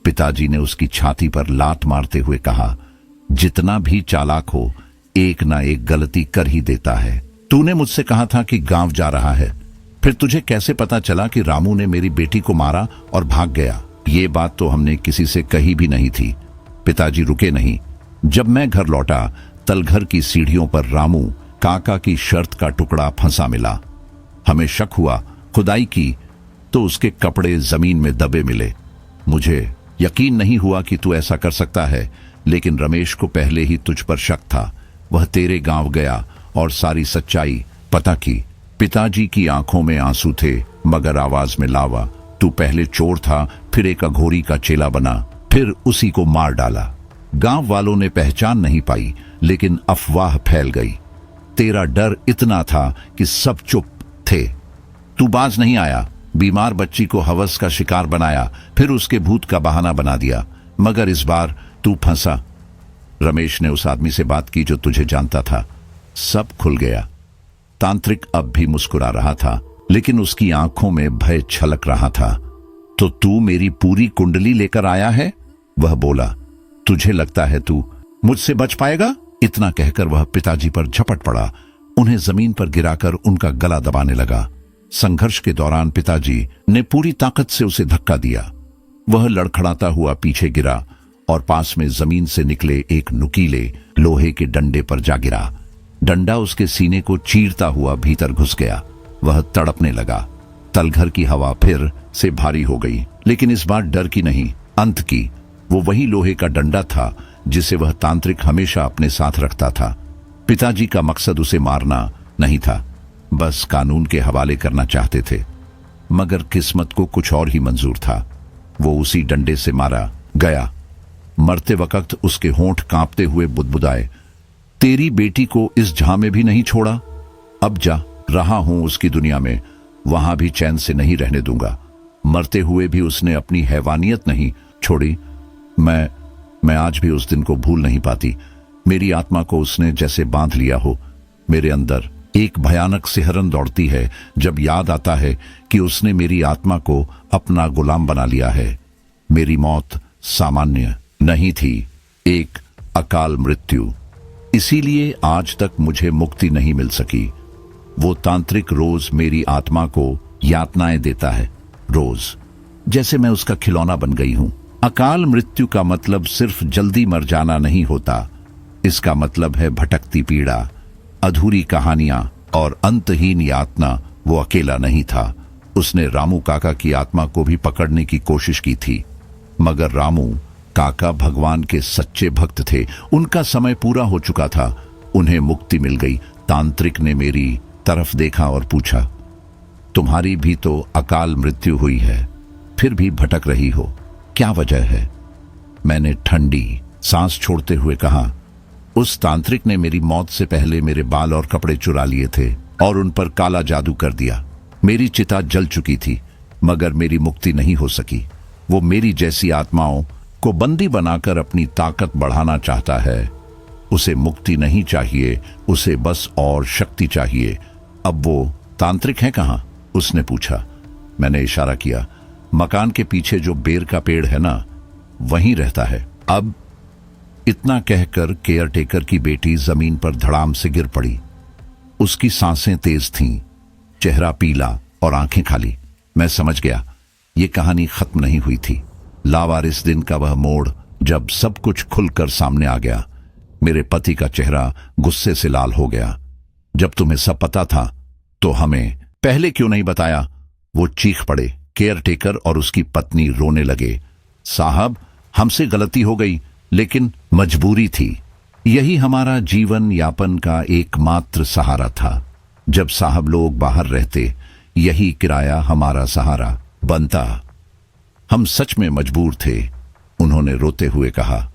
पिताजी ने उसकी छाती पर लात मारते हुए कहा। जितना भी चालाक हो, एक ना एक गलती कर ही देता है। तूने मुझसे कहा था कि गांव जा रहा है, फिर तुझे कैसे पता चला कि रामू ने मेरी बेटी को मारा और भाग गया? ये बात तो हमने किसी से कही भी नहीं थी। पिताजी रुके नहीं, जब मैं घर लौटा, तलघर की सीढ़ियों पर रामू काका की शर्ट का टुकड़ा फंसा मिला। हमें शक हुआ खुदाई की तो उसके कपड़े जमीन में दबे मिले। मुझे यकीन नहीं हुआ कि तू ऐसा कर सकता है, लेकिन रमेश को पहले ही तुझ पर शक था। वह तेरे गांव गया और सारी सच्चाई पता की। पिताजी की आंखों में आंसू थे मगर आवाज में लावा। तू पहले चोर था, फिर एक अघोरी का चेला बना, फिर उसी को मार डाला। गांव वालों ने पहचान नहीं पाई, लेकिन अफवाह फैल गई। तेरा डर इतना था कि सब चुप थे। तू बाज नहीं आया, बीमार बच्ची को हवस का शिकार बनाया, फिर उसके भूत का बहाना बना दिया। मगर इस बार तू फंसा। रमेश ने उस आदमी से बात की जो तुझे जानता था। सब खुल गया। तांत्रिक अब भी मुस्कुरा रहा था, लेकिन उसकी आंखों में भय छलक रहा था। तो तू मेरी पूरी कुंडली लेकर आया है? वह बोला। तुझे लगता है तू मुझसे बच पाएगा? इतना कहकर वह पिताजी पर झपट पड़ा, उन्हें जमीन पर गिराकर उनका गला दबाने लगा। संघर्ष के दौरान पिताजी ने पूरी ताकत से उसे धक्का दिया। वह लड़खड़ाता हुआ पीछे गिरा और पास में जमीन से निकले एक नुकीले लोहे के डंडे पर जा गिरा। डंडा उसके सीने को चीरता हुआ भीतर घुस गया। वह तड़पने लगा। तलघर की हवा फिर से भारी हो गई, लेकिन इस बार डर की नहीं, अंत की। वो वही लोहे का डंडा था जिसे वह तांत्रिक हमेशा अपने साथ रखता था। पिताजी का मकसद उसे मारना नहीं था, बस कानून के हवाले करना चाहते थे। मगर किस्मत को कुछ और ही मंजूर था। वो उसी डंडे से मारा गया। मरते वक्त उसके होंठ कांपते हुए बुदबुदाए, तेरी बेटी को इस झां में भी नहीं छोड़ा। अब जा रहा हूं उसकी दुनिया में, वहां भी चैन से नहीं रहने दूंगा। मरते हुए भी उसने अपनी हैवानियत नहीं छोड़ी। मैं आज भी उस दिन को भूल नहीं पाती। मेरी आत्मा को उसने जैसे बांध लिया हो। मेरे अंदर एक भयानक सिहरन दौड़ती है जब याद आता है कि उसने मेरी आत्मा को अपना गुलाम बना लिया है। मेरी मौत सामान्य नहीं थी, एक अकाल मृत्यु। इसीलिए आज तक मुझे मुक्ति नहीं मिल सकी। वो तांत्रिक रोज मेरी आत्मा को यातनाएं देता है, रोज, जैसे मैं उसका खिलौना बन गई हूं। अकाल मृत्यु का मतलब सिर्फ जल्दी मर जाना नहीं होता। इसका मतलब है भटकती पीड़ा, अधूरी कहानियां और अंतहीन यातना। वो अकेला नहीं था। उसने रामू काका की आत्मा को भी पकड़ने की कोशिश की थी, मगर रामू काका भगवान के सच्चे भक्त थे। उनका समय पूरा हो चुका था। उन्हें मुक्ति मिल गई। तांत्रिक ने मेरी तरफ देखा और पूछा, तुम्हारी भी तो अकाल मृत्यु हुई है, फिर भी भटक रही हो, क्या वजह है? मैंने ठंडी सांस छोड़ते हुए कहा, उस तांत्रिक ने मेरी मौत से पहले मेरे बाल और कपड़े चुरा लिए थे और उन पर काला जादू कर दिया। मेरी चिता जल चुकी थी, मगर मेरी मुक्ति नहीं हो सकी। वो मेरी जैसी आत्माओं को बंदी बनाकर अपनी ताकत बढ़ाना चाहता है। उसे मुक्ति नहीं चाहिए, उसे बस और शक्ति चाहिए। अब वो तांत्रिक है कहां? उसने पूछा। मैंने इशारा किया, मकान के पीछे जो बेर का पेड़ है ना, वहीं रहता है। अब इतना कहकर केयरटेकर की बेटी जमीन पर धड़ाम से गिर पड़ी। उसकी सांसें तेज थीं, चेहरा पीला और आंखें खाली। मैं समझ गया ये कहानी खत्म नहीं हुई थी। लावारिस दिन का वह मोड़ जब सब कुछ खुलकर सामने आ गया। मेरे पति का चेहरा गुस्से से लाल हो गया। जब तुम्हें सब पता था तो हमें पहले क्यों नहीं बताया? वो चीख पड़े। केयरटेकर और उसकी पत्नी रोने लगे। साहब, हमसे गलती हो गई, लेकिन मजबूरी थी। यही हमारा जीवन यापन का एकमात्र सहारा था। जब साहब लोग बाहर रहते, यही किराया हमारा सहारा बनता। हम सच में मजबूर थे, उन्होंने रोते हुए कहा।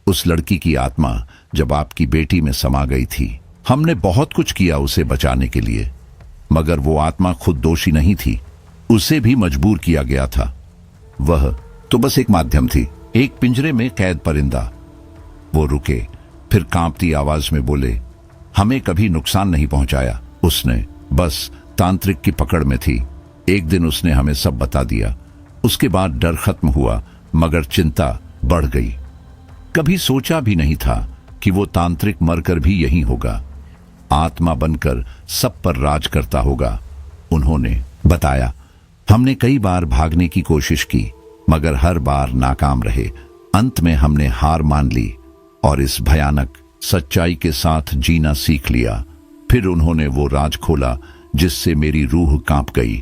उस लड़की की आत्मा जब आपकी बेटी में समा गई थी, हमने बहुत कुछ किया उसे बचाने के लिए, मगर वो आत्मा खुद दोषी नहीं थी, उसे भी मजबूर किया गया था। वह तो बस एक माध्यम थी, एक पिंजरे में कैद परिंदा। वो रुके, फिर कांपती आवाज में बोले, हमें कभी नुकसान नहीं पहुंचाया उसने, बस तांत्रिक की पकड़ में थी। एक दिन उसने हमें सब बता दिया। उसके बाद डर खत्म हुआ, मगर चिंता बढ़ गई। कभी सोचा भी नहीं था कि वो तांत्रिक मरकर भी यहीं होगा, आत्मा बनकर सब पर राज करता होगा। उन्होंने बताया, हमने कई बार भागने की कोशिश की, मगर हर बार नाकाम रहे। अंत में हमने हार मान ली और इस भयानक सच्चाई के साथ जीना सीख लिया। फिर उन्होंने वो राज खोला जिससे मेरी रूह कांप गई।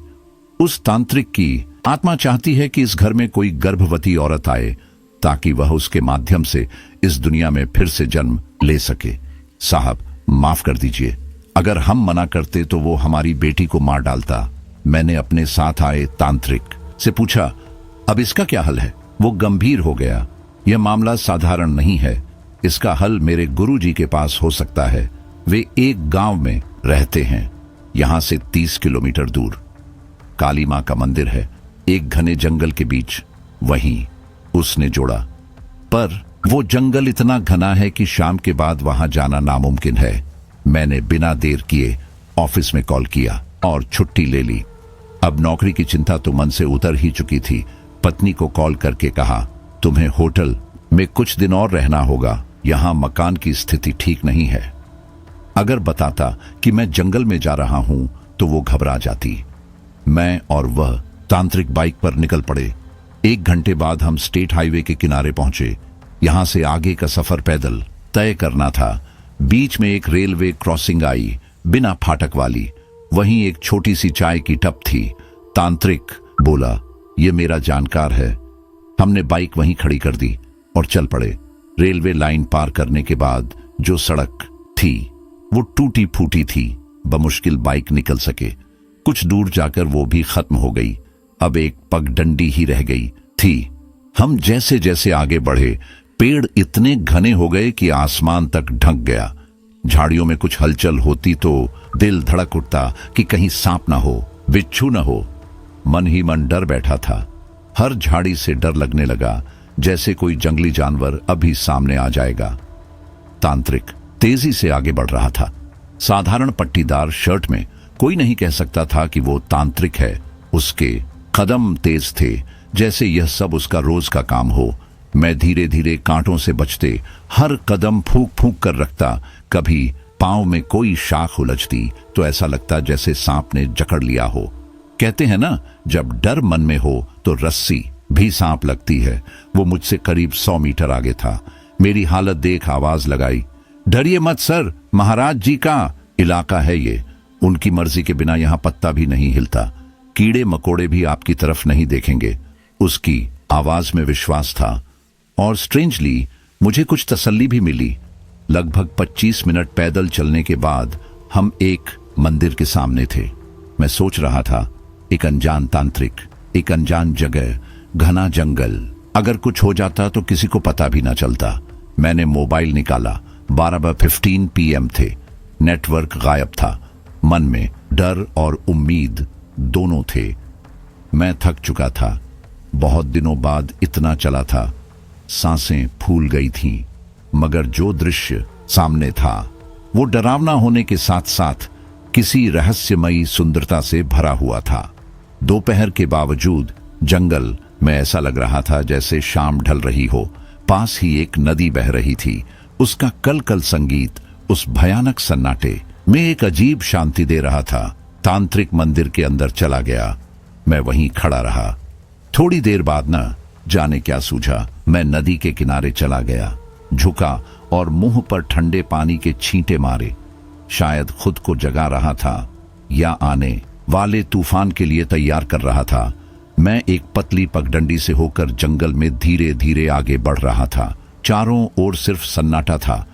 उस तांत्रिक की आत्मा चाहती है कि इस घर में कोई गर्भवती औरत आए ताकि वह उसके माध्यम से इस दुनिया में फिर से जन्म ले सके। साहब, माफ कर दीजिए, अगर हम मना करते तो वो हमारी बेटी को मार डालता। मैंने अपने साथ आए तांत्रिक से पूछा, अब इसका क्या हल है? वो गंभीर हो गया। यह मामला साधारण नहीं है, इसका हल मेरे गुरुजी के पास हो सकता है। वे एक गांव में रहते हैं, यहां से 30 किलोमीटर दूर। काली मां का मंदिर है, एक घने जंगल के बीच। वहीं उसने जोड़ा, पर वो जंगल इतना घना है कि शाम के बाद वहां जाना नामुमकिन है। मैंने बिना देर किए ऑफिस में कॉल किया और छुट्टी ले ली। अब नौकरी की चिंता तो मन से उतर ही चुकी थी। पत्नी को कॉल करके कहा, तुम्हें होटल में कुछ दिन और रहना होगा, यहां मकान की स्थिति ठीक नहीं है। अगर बताता कि मैं जंगल में जा रहा हूं तो वो घबरा जाती। मैं और वह तांत्रिक बाइक पर निकल पड़े। 1 घंटे बाद हम स्टेट हाईवे के किनारे पहुंचे। यहां से आगे का सफर पैदल तय करना था। बीच में एक रेलवे क्रॉसिंग आई, बिना फाटक वाली। वहीं एक छोटी सी चाय की टप थी। तांत्रिक बोला, ये मेरा जानकार है। हमने बाइक वहीं खड़ी कर दी और चल पड़े। रेलवे लाइन पार करने के बाद जो सड़क थी वो टूटी फूटी थी, बमुश्किल बाइक निकल सके। कुछ दूर जाकर वो भी खत्म हो गई। अब एक पगडंडी ही रह गई थी। हम जैसे जैसे आगे बढ़े, पेड़ इतने घने हो गए कि आसमान तक ढक गया। झाड़ियों में कुछ हलचल होती तो दिल धड़क उठता कि कहीं सांप ना हो, बिच्छू ना हो। मन ही मन डर बैठा था। हर झाड़ी से डर लगने लगा, जैसे कोई जंगली जानवर अभी सामने आ जाएगा। तांत्रिक तेजी से आगे बढ़ रहा था। साधारण पट्टीदार शर्ट में कोई नहीं कह सकता था कि वो तांत्रिक है। उसके कदम तेज थे, जैसे यह सब उसका रोज का काम हो। मैं धीरे धीरे कांटों से बचते हर कदम फूंक फूंक कर रखता। कभी पांव में कोई शाख उलझती तो ऐसा लगता जैसे सांप ने जकड़ लिया हो। कहते हैं ना, जब डर मन में हो तो रस्सी भी सांप लगती है। वो मुझसे करीब 100 मीटर आगे था। मेरी हालत देख आवाज लगाई, डरिए मत सर, महाराज जी का इलाका है ये। उनकी मर्जी के बिना यहां पत्ता भी नहीं हिलता। कीड़े मकोड़े भी आपकी तरफ नहीं देखेंगे। उसकी आवाज में विश्वास था और स्ट्रेंजली मुझे कुछ तसल्ली भी मिली। लगभग 25 मिनट पैदल चलने के बाद हम एक मंदिर के सामने थे। मैं सोच रहा था, एक अनजान तांत्रिक, एक अनजान जगह, घना जंगल। अगर कुछ हो जाता तो किसी को पता भी ना चलता। मैंने मोबाइल निकाला। 12:15 PM थे। नेटवर्क गायब था। मन में डर और उम्मीद दोनों थे। मैं थक चुका था। बहुत दिनों बाद इतना चला था। सांसें फूल गई थीं, मगर जो दृश्य सामने था वो डरावना होने के साथ साथ किसी रहस्यमयी सुंदरता से भरा हुआ था। दोपहर के बावजूद जंगल में ऐसा लग रहा था जैसे शाम ढल रही हो। पास ही एक नदी बह रही थी। उसका कल संगीत उस भयानक सन्नाटे में एक अजीब शांति दे रहा था। तांत्रिक मंदिर के अंदर चला गया। मैं वहीं खड़ा रहा। थोड़ी देर बाद न जाने क्या सूझा, मैं नदी के किनारे चला गया, झुका और मुंह पर ठंडे पानी के छींटे मारे। शायद खुद को जगा रहा था या आने वाले तूफान के लिए तैयार कर रहा था। मैं एक पतली पगडंडी से होकर जंगल में धीरे धीरे आगे बढ़ रहा था। चारों ओर सिर्फ सन्नाटा था,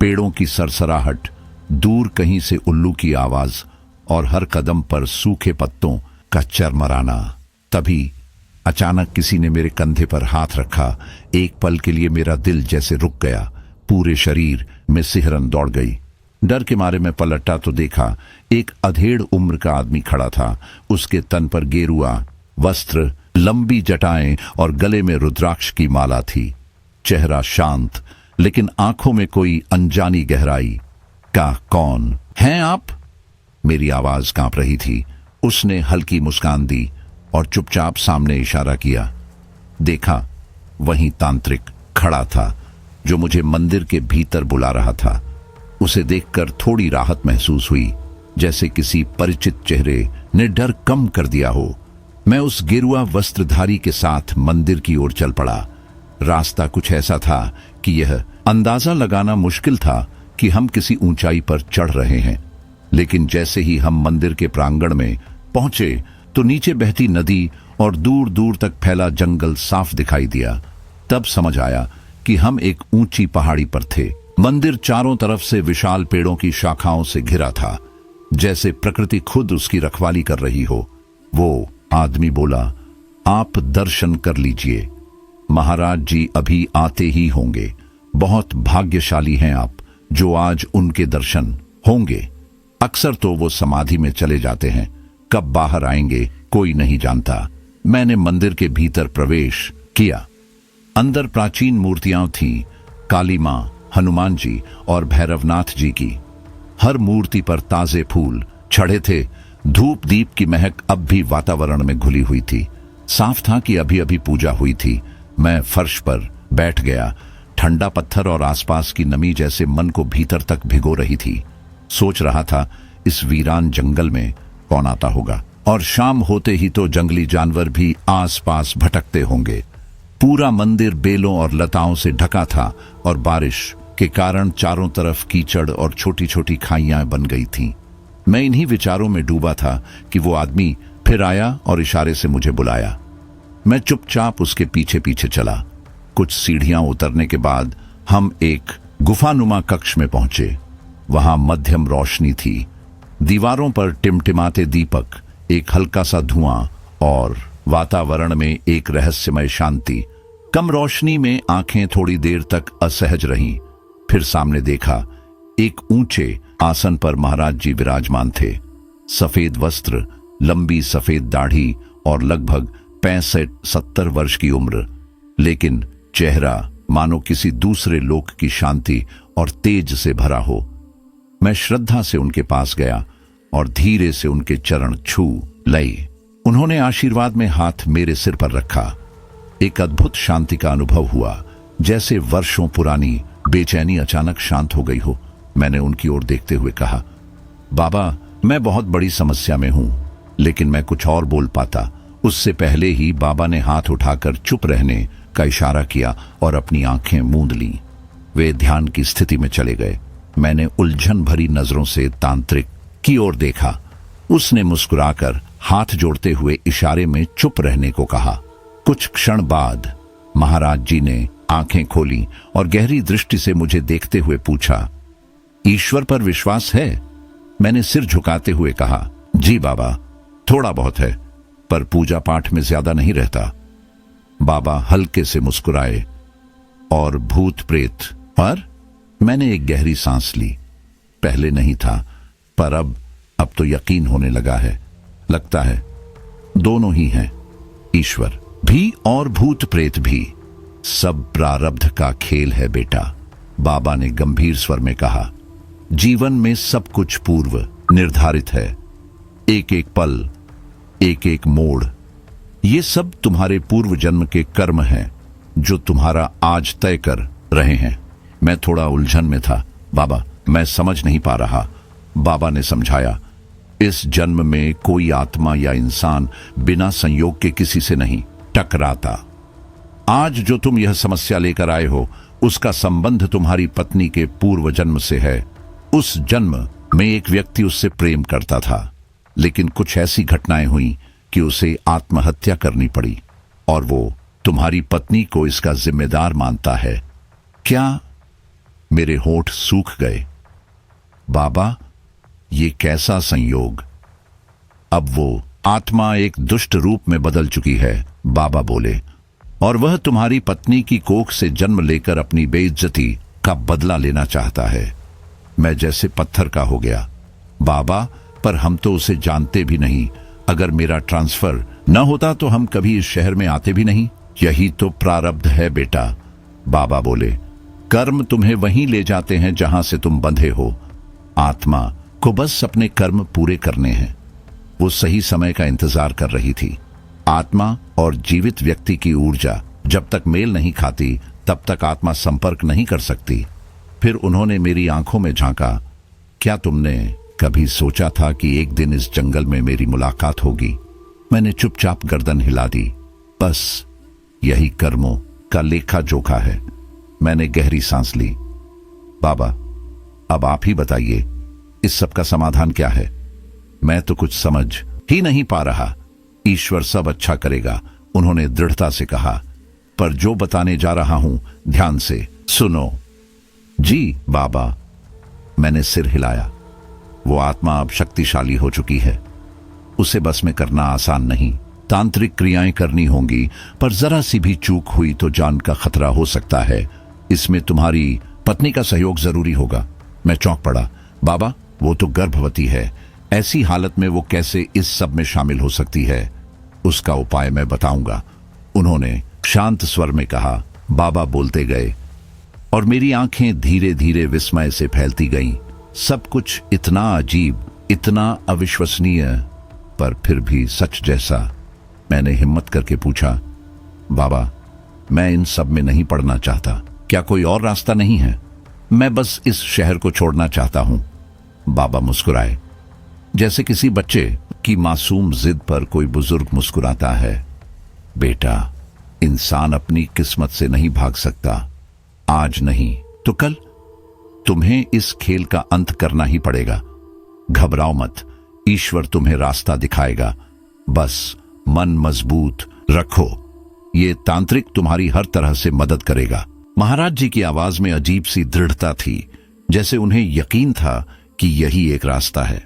पेड़ों की सरसराहट, दूर कहीं से उल्लू की आवाज और हर कदम पर सूखे पत्तों का चरमराना। तभी अचानक किसी ने मेरे कंधे पर हाथ रखा। एक पल के लिए मेरा दिल जैसे रुक गया। पूरे शरीर में सिहरन दौड़ गई। डर के मारे मैं पलटा तो देखा एक अधेड़ उम्र का आदमी खड़ा था। उसके तन पर गेरुआ वस्त्र, लंबी जटाएं और गले में रुद्राक्ष की माला थी। चेहरा शांत, लेकिन आंखों में कोई अनजानी गहराई। का कौन हैं आप? मेरी आवाज कांप रही थी। उसने हल्की मुस्कान दी और चुपचाप सामने इशारा किया। देखा, वहीं तांत्रिक खड़ा था जो मुझे मंदिर के भीतर बुला रहा था। उसे देखकर थोड़ी राहत महसूस हुई, जैसे किसी परिचित चेहरे ने डर कम कर दिया हो। मैं उस गेरुआ वस्त्रधारी के साथ मंदिर की ओर चल पड़ा। रास्ता कुछ ऐसा था कि यह अंदाजा लगाना मुश्किल था कि हम किसी ऊंचाई पर चढ़ रहे हैं, लेकिन जैसे ही हम मंदिर के प्रांगण में पहुंचे तो नीचे बहती नदी और दूर दूर तक फैला जंगल साफ दिखाई दिया। तब समझ आया कि हम एक ऊंची पहाड़ी पर थे। मंदिर चारों तरफ से विशाल पेड़ों की शाखाओं से घिरा था, जैसे प्रकृति खुद उसकी रखवाली कर रही हो। वो आदमी बोला, आप दर्शन कर लीजिए, महाराज जी अभी आते ही होंगे। बहुत भाग्यशाली हैं आप जो आज उनके दर्शन होंगे। अक्सर तो वो समाधि में चले जाते हैं, कब बाहर आएंगे कोई नहीं जानता। मैंने मंदिर के भीतर प्रवेश किया। अंदर प्राचीन मूर्तियां थीं, काली मां, हनुमान जी और भैरवनाथ जी की। हर मूर्ति पर ताजे फूल चढ़े थे। धूप दीप की महक अब भी वातावरण में घुली हुई थी। साफ था कि अभी अभी पूजा हुई थी। मैं फर्श पर बैठ गया। ठंडा पत्थर और आसपास की नमी जैसे मन को भीतर तक भिगो रही थी। सोच रहा था, इस वीरान जंगल में कौन आता होगा, और शाम होते ही तो जंगली जानवर भी आसपास भटकते होंगे। पूरा मंदिर बेलों और लताओं से ढका था और बारिश के कारण चारों तरफ कीचड़ और छोटी छोटी खाइयां बन गई थीं। मैं इन्हीं विचारों में डूबा था कि वो आदमी फिर आया और इशारे से मुझे बुलाया। मैं चुपचाप उसके पीछे पीछे चला। कुछ सीढ़ियां उतरने के बाद हम एक गुफानुमा कक्ष में पहुंचे। वहां मध्यम रोशनी थी, दीवारों पर टिमटिमाते दीपक, एक हल्का सा धुआं और वातावरण में एक रहस्यमय शांति। कम रोशनी में आंखें थोड़ी देर तक असहज रहीं। फिर सामने देखा, एक ऊंचे आसन पर महाराज जी विराजमान थे। सफेद वस्त्र, लंबी सफेद दाढ़ी और लगभग 65-70 वर्ष की उम्र, लेकिन चेहरा मानो किसी दूसरे लोक की शांति और तेज से भरा हो। मैं श्रद्धा से उनके पास गया और धीरे से उनके चरण छू लिए। उन्होंने आशीर्वाद में हाथ मेरे सिर पर रखा। एक अद्भुत शांति का अनुभव हुआ, जैसे वर्षों पुरानी बेचैनी अचानक शांत हो गई हो। मैंने उनकी ओर देखते हुए कहा, बाबा, मैं बहुत बड़ी समस्या में हूं। लेकिन मैं कुछ और बोल पाता, उससे पहले ही बाबा ने हाथ उठाकर चुप रहने का इशारा किया और अपनी आंखें मूंद लीं। वे ध्यान की स्थिति में चले गए। मैंने उलझन भरी नजरों से तांत्रिक की ओर देखा। उसने मुस्कुराकर हाथ जोड़ते हुए इशारे में चुप रहने को कहा। कुछ क्षण बाद महाराज जी ने आंखें खोली और गहरी दृष्टि से मुझे देखते हुए पूछा, ईश्वर पर विश्वास है? मैंने सिर झुकाते हुए कहा, जी बाबा, थोड़ा बहुत है, पर पूजा पाठ में ज्यादा नहीं रहता। बाबा हल्के से मुस्कुराए, और भूत प्रेत पर? मैंने एक गहरी सांस ली। पहले नहीं था, पर अब तो यकीन होने लगा है। लगता है दोनों ही हैं, ईश्वर भी और भूत प्रेत भी। सब प्रारब्ध का खेल है बेटा, बाबा ने गंभीर स्वर में कहा। जीवन में सब कुछ पूर्व निर्धारित है। एक एक पल, एक एक मोड़, ये सब तुम्हारे पूर्व जन्म के कर्म हैं जो तुम्हारा आज तय कर रहे हैं। मैं थोड़ा उलझन में था। बाबा, मैं समझ नहीं पा रहा। बाबा ने समझाया, इस जन्म में कोई आत्मा या इंसान बिना संयोग के किसी से नहीं टकराता। आज जो तुम यह समस्या लेकर आए हो, उसका संबंध तुम्हारी पत्नी के पूर्व जन्म से है। उस जन्म में एक व्यक्ति उससे प्रेम करता था, लेकिन कुछ ऐसी घटनाएं हुई कि उसे आत्महत्या करनी पड़ी, और वो तुम्हारी पत्नी को इसका जिम्मेदार मानता है। क्या? मेरे होंठ सूख गए। बाबा, ये कैसा संयोग? अब वो आत्मा एक दुष्ट रूप में बदल चुकी है, बाबा बोले, और वह तुम्हारी पत्नी की कोख से जन्म लेकर अपनी बेइज्जती का बदला लेना चाहता है। मैं जैसे पत्थर का हो गया। बाबा, पर हम तो उसे जानते भी नहीं। अगर मेरा ट्रांसफर न होता तो हम कभी इस शहर में आते भी नहीं। यही तो प्रारब्ध है बेटा, बाबा बोले। कर्म तुम्हें वहीं ले जाते हैं जहां से तुम बंधे हो। आत्मा को बस अपने कर्म पूरे करने हैं। वो सही समय का इंतजार कर रही थी। आत्मा और जीवित व्यक्ति की ऊर्जा जब तक मेल नहीं खाती, तब तक आत्मा संपर्क नहीं कर सकती। फिर उन्होंने मेरी आंखों में झांका। क्या तुमने कभी सोचा था कि एक दिन इस जंगल में मेरी मुलाकात होगी? मैंने चुपचाप गर्दन हिला दी। बस यही कर्मों का लेखा जोखा है। मैंने गहरी सांस ली। बाबा, अब आप ही बताइए, इस सब का समाधान क्या है? मैं तो कुछ समझ ही नहीं पा रहा। ईश्वर सब अच्छा करेगा, उन्होंने दृढ़ता से कहा। पर जो बताने जा रहा हूं, ध्यान से सुनो। जी बाबा, मैंने सिर हिलाया। वो आत्मा अब शक्तिशाली हो चुकी है, उसे बस में करना आसान नहीं। तांत्रिक क्रियाएं करनी होंगी, पर जरा सी भी चूक हुई तो जान का खतरा हो सकता है। इसमें तुम्हारी पत्नी का सहयोग जरूरी होगा। मैं चौंक पड़ा। बाबा, वो तो गर्भवती है, ऐसी हालत में वो कैसे इस सब में शामिल हो सकती है? उसका उपाय मैं बताऊंगा, उन्होंने शांत स्वर में कहा। बाबा बोलते गए और मेरी आंखें धीरे धीरे विस्मय से फैलती गईं। सब कुछ इतना अजीब, इतना अविश्वसनीय, पर फिर भी सच जैसा। मैंने हिम्मत करके पूछा, बाबा, मैं इन सब में नहीं पड़ना चाहता, क्या कोई और रास्ता नहीं है? मैं बस इस शहर को छोड़ना चाहता हूं। बाबा मुस्कुराए, जैसे किसी बच्चे की मासूम जिद पर कोई बुजुर्ग मुस्कुराता है। बेटा, इंसान अपनी किस्मत से नहीं भाग सकता। आज नहीं तो कल तुम्हें इस खेल का अंत करना ही पड़ेगा। घबराओ मत, ईश्वर तुम्हें रास्ता दिखाएगा। बस मन मजबूत रखो, ये तांत्रिक तुम्हारी हर तरह से मदद करेगा। महाराज जी की आवाज में अजीब सी दृढ़ता थी, जैसे उन्हें यकीन था कि यही एक रास्ता है।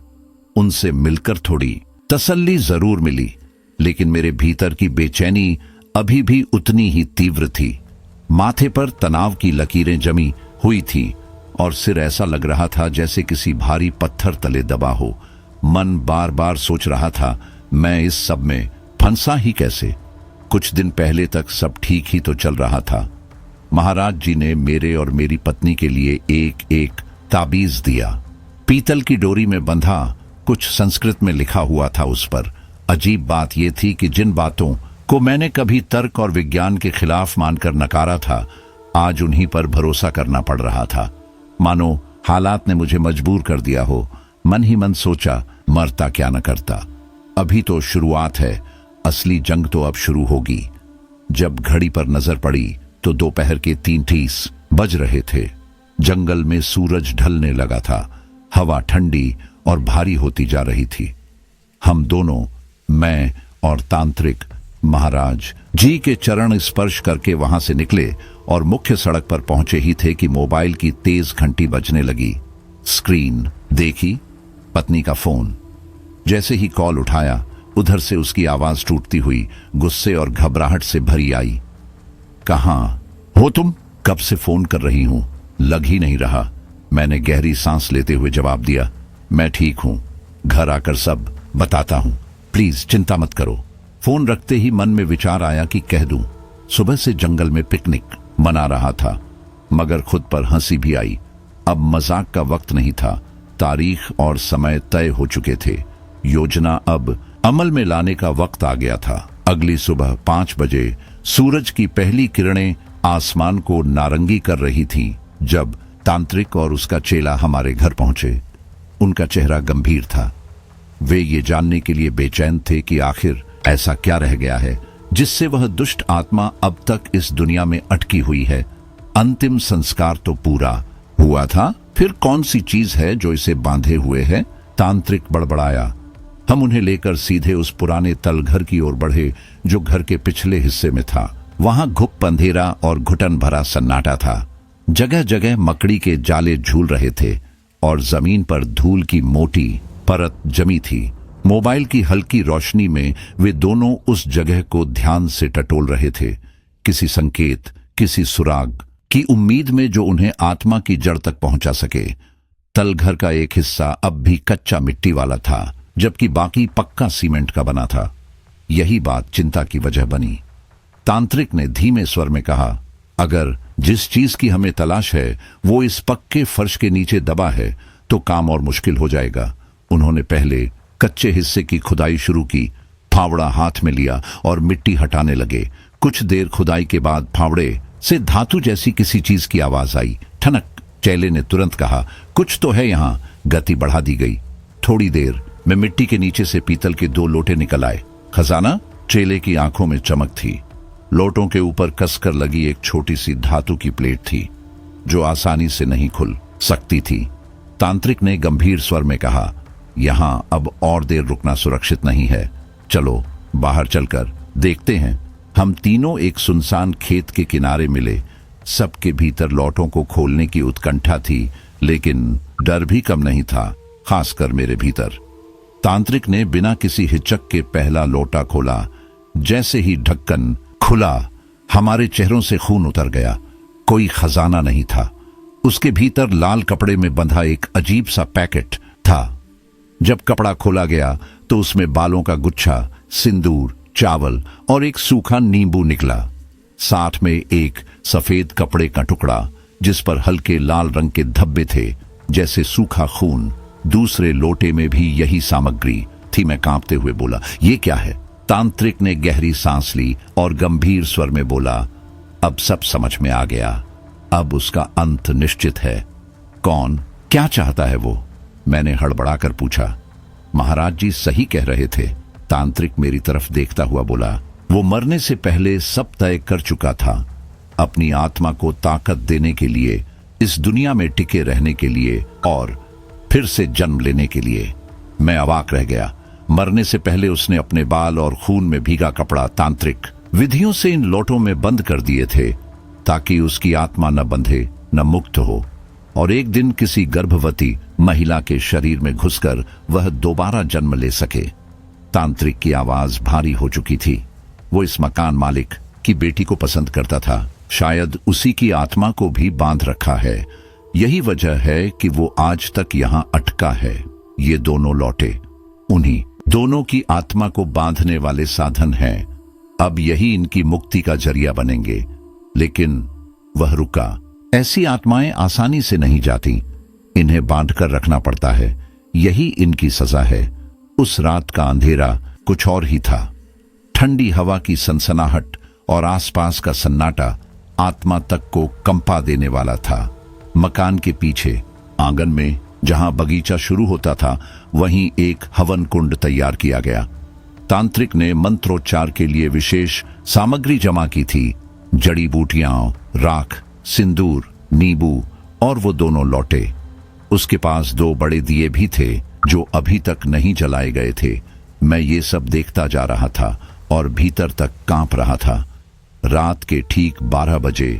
उनसे मिलकर थोड़ी तसल्ली जरूर मिली, लेकिन मेरे भीतर की बेचैनी अभी भी उतनी ही तीव्र थी। माथे पर तनाव की लकीरें जमी हुई थी और सिर ऐसा लग रहा था जैसे किसी भारी पत्थर तले दबा हो। मन बार बार सोच रहा था, मैं इस सब में फंसा ही कैसे? कुछ दिन पहले तक सब ठीक ही तो चल रहा था। महाराज जी ने मेरे और मेरी पत्नी के लिए एक एक ताबीज दिया। पीतल की डोरी में बंधा, कुछ संस्कृत में लिखा हुआ था उस पर। अजीब बात यह थी कि जिन बातों को मैंने कभी तर्क और विज्ञान के खिलाफ मानकर नकारा था, आज उन्हीं पर भरोसा करना पड़ रहा था। मानो हालात ने मुझे मजबूर कर दिया हो। मन ही मन सोचा, मरता क्या न करता। अभी तो शुरुआत है, असली जंग तो अब शुरू होगी। जब घड़ी पर नजर पड़ी तो दोपहर के 3:30 बज रहे थे। जंगल में सूरज ढलने लगा था, हवा ठंडी और भारी होती जा रही थी। हम दोनों, मैं और तांत्रिक, महाराज जी के चरण स्पर्श करके वहां से निकले और मुख्य सड़क पर पहुंचे ही थे कि मोबाइल की तेज घंटी बजने लगी। स्क्रीन देखी, पत्नी का फोन। जैसे ही कॉल उठाया, उधर से उसकी आवाज टूटती हुई गुस्से और घबराहट से भरी आई। कहां हो तुम? कब से फोन कर रही हूं, लग ही नहीं रहा। मैंने गहरी सांस लेते हुए जवाब दिया, मैं ठीक हूं, घर आकर सब बताता हूं, प्लीज चिंता मत करो। फोन रखते ही मन में विचार आया कि कह दूं। सुबह से जंगल में पिकनिक मना रहा था, मगर खुद पर हंसी भी आई। अब मजाक का वक्त नहीं था, तारीख और समय तय हो चुके थे। योजना अब अमल में लाने का वक्त आ गया था। अगली सुबह 5 बजे सूरज की पहली किरणें आसमान को नारंगी कर रही थीं, जब तांत्रिक और उसका चेला हमारे घर पहुंचे। उनका चेहरा गंभीर था। वे ये जानने के लिए बेचैन थे कि आखिर ऐसा क्या रह गया है जिससे वह दुष्ट आत्मा अब तक इस दुनिया में अटकी हुई है। अंतिम संस्कार तो पूरा हुआ था, फिर कौन सी चीज है जो इसे बांधे हुए है? तांत्रिक बड़बड़ाया। हम उन्हें लेकर सीधे उस पुराने तलघर की ओर बढ़े जो घर के पिछले हिस्से में था। वहां घुप अंधेरा और घुटन भरा सन्नाटा था। जगह जगह मकड़ी के जाले झूल रहे थे और जमीन पर धूल की मोटी परत जमी थी। मोबाइल की हल्की रोशनी में वे दोनों उस जगह को ध्यान से टटोल रहे थे, किसी संकेत, किसी सुराग की उम्मीद में जो उन्हें आत्मा की जड़ तक पहुंचा सके। तलघर का एक हिस्सा अब भी कच्चा मिट्टी वाला था, जबकि बाकी पक्का सीमेंट का बना था। यही बात चिंता की वजह बनी। तांत्रिक ने धीमे स्वर में कहा, अगर जिस चीज की हमें तलाश है वो इस पक्के फर्श के नीचे दबा है तो काम और मुश्किल हो जाएगा। उन्होंने पहले कच्चे हिस्से की खुदाई शुरू की, फावड़ा हाथ में लिया और मिट्टी हटाने लगे। कुछ देर खुदाई के बाद फावड़े से धातु जैसी किसी चीज की आवाज आई। ठनक! चेले ने तुरंत कहा, कुछ तो है यहाँ। गति बढ़ा दी गई। थोड़ी देर में मिट्टी के नीचे से पीतल के 2 लोटे निकल आए। खजाना? चेले की आंखों में चमक थी। लोटों के ऊपर कसकर लगी एक छोटी सी धातु की प्लेट थी जो आसानी से नहीं खुल सकती थी। तांत्रिक ने गंभीर स्वर में कहा, यहां अब और देर रुकना सुरक्षित नहीं है, चलो बाहर चलकर देखते हैं। हम तीनों एक सुनसान खेत के किनारे मिले। सबके भीतर लौटों को खोलने की उत्कंठा थी, लेकिन डर भी कम नहीं था, खासकर मेरे भीतर। तांत्रिक ने बिना किसी हिचक के पहला लोटा खोला। जैसे ही ढक्कन खुला, हमारे चेहरों से खून उतर गया। कोई खजाना नहीं था, उसके भीतर लाल कपड़े में बंधा एक अजीब सा पैकेट था। जब कपड़ा खोला गया तो उसमें बालों का गुच्छा, सिंदूर, चावल और एक सूखा नींबू निकला। साथ में एक सफेद कपड़े का टुकड़ा जिस पर हल्के लाल रंग के धब्बे थे, जैसे सूखा खून। दूसरे लोटे में भी यही सामग्री थी। मैं कांपते हुए बोला, ये क्या है? तांत्रिक ने गहरी सांस ली और गंभीर स्वर में बोला, अब सब समझ में आ गया। अब उसका अंत निश्चित है। कौन, क्या चाहता है वो? मैंने हड़बड़ाकर पूछा। महाराज जी सही कह रहे थे, तांत्रिक मेरी तरफ देखता हुआ बोला। वो मरने से पहले सब तय कर चुका था, अपनी आत्मा को ताकत देने के लिए, इस दुनिया में टिके रहने के लिए और फिर से जन्म लेने के लिए। मैं अवाक रह गया। मरने से पहले उसने अपने बाल और खून में भीगा कपड़ा तांत्रिक विधियों से इन लोटों में बंद कर दिए थे, ताकि उसकी आत्मा न बंधे न मुक्त हो, और एक दिन किसी गर्भवती महिला के शरीर में घुसकर वह दोबारा जन्म ले सके। तांत्रिक की आवाज भारी हो चुकी थी। वो इस मकान मालिक की बेटी को पसंद करता था। शायद उसी की आत्मा को भी बांध रखा है। यही वजह है कि वो आज तक यहां अटका है। ये दोनों लौटे उन्हीं दोनों की आत्मा को बांधने वाले साधन हैं। अब यही इनकी मुक्ति का जरिया बनेंगे। लेकिन वह रुका। ऐसी आत्माएं आसानी से नहीं जाती, इन्हें बांधकर रखना पड़ता है। यही इनकी सजा है। उस रात का अंधेरा कुछ और ही था। ठंडी हवा की सनसनाहट और आसपास का सन्नाटा आत्मा तक को कंपा देने वाला था। मकान के पीछे आंगन में, जहां बगीचा शुरू होता था, वहीं एक हवन कुंड तैयार किया गया। तांत्रिक ने मंत्रोच्चार के लिए विशेष सामग्री जमा की थी। जड़ी बूटियां, राख, सिंदूर, नींबू और वो दोनों लौटे। उसके पास 2 बड़े दिए भी थे जो अभी तक नहीं जलाए गए थे। मैं ये सब देखता जा रहा था और भीतर तक कांप रहा था। रात के ठीक 12 बजे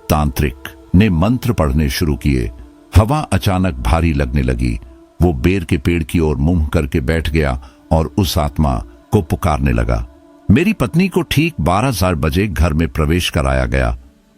तांत्रिक ने मंत्र पढ़ने शुरू किए। हवा अचानक भारी लगने लगी। वो बेर के पेड़ की ओर मुंह करके बैठ गया और उस आत्मा को पुकारने लगा। मेरी पत्नी को ठीक 12 बजे घर में प्रवेश कराया गया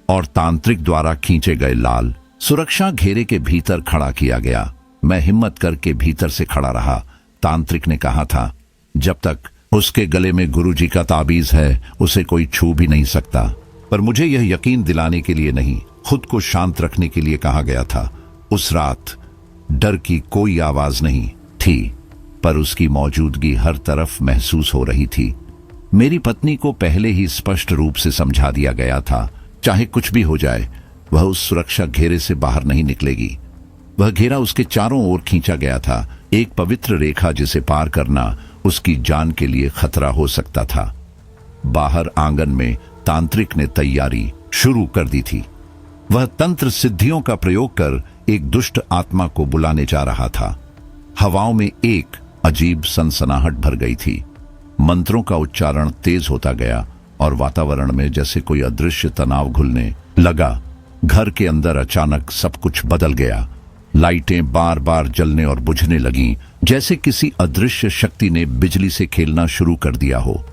और तांत्रिक द्वारा खींचे गए लाल सुरक्षा घेरे के भीतर खड़ा किया गया। मैं हिम्मत करके भीतर से खड़ा रहा। तांत्रिक ने कहा था, जब तक उसके गले में गुरुजी का ताबीज है, उसे कोई छू भी नहीं सकता। पर मुझे यह यकीन दिलाने के लिए नहीं, खुद को शांत रखने के लिए कहा गया था। उस रात डर की कोई आवाज नहीं थी, पर उसकी मौजूदगी हर तरफ महसूस हो रही थी। मेरी पत्नी को पहले ही स्पष्ट रूप से समझा दिया गया था, चाहे कुछ भी हो जाए, वह उस सुरक्षा घेरे से बाहर नहीं निकलेगी। वह घेरा उसके चारों ओर खींचा गया था, एक पवित्र रेखा जिसे पार करना उसकी जान के लिए खतरा हो सकता था। बाहर आंगन में तांत्रिक ने तैयारी शुरू कर दी थी। वह तंत्र सिद्धियों का प्रयोग कर एक दुष्ट आत्मा को बुलाने जा रहा था। हवाओं में एक अजीब सनसनाहट भर गई थी। मंत्रों का उच्चारण तेज होता गया और वातावरण में जैसे कोई अदृश्य तनाव घुलने लगा। घर के अंदर अचानक सब कुछ बदल गया। लाइटें बार बार जलने और बुझने लगीं, जैसे किसी अदृश्य शक्ति ने बिजली से खेलना शुरू कर दिया हो।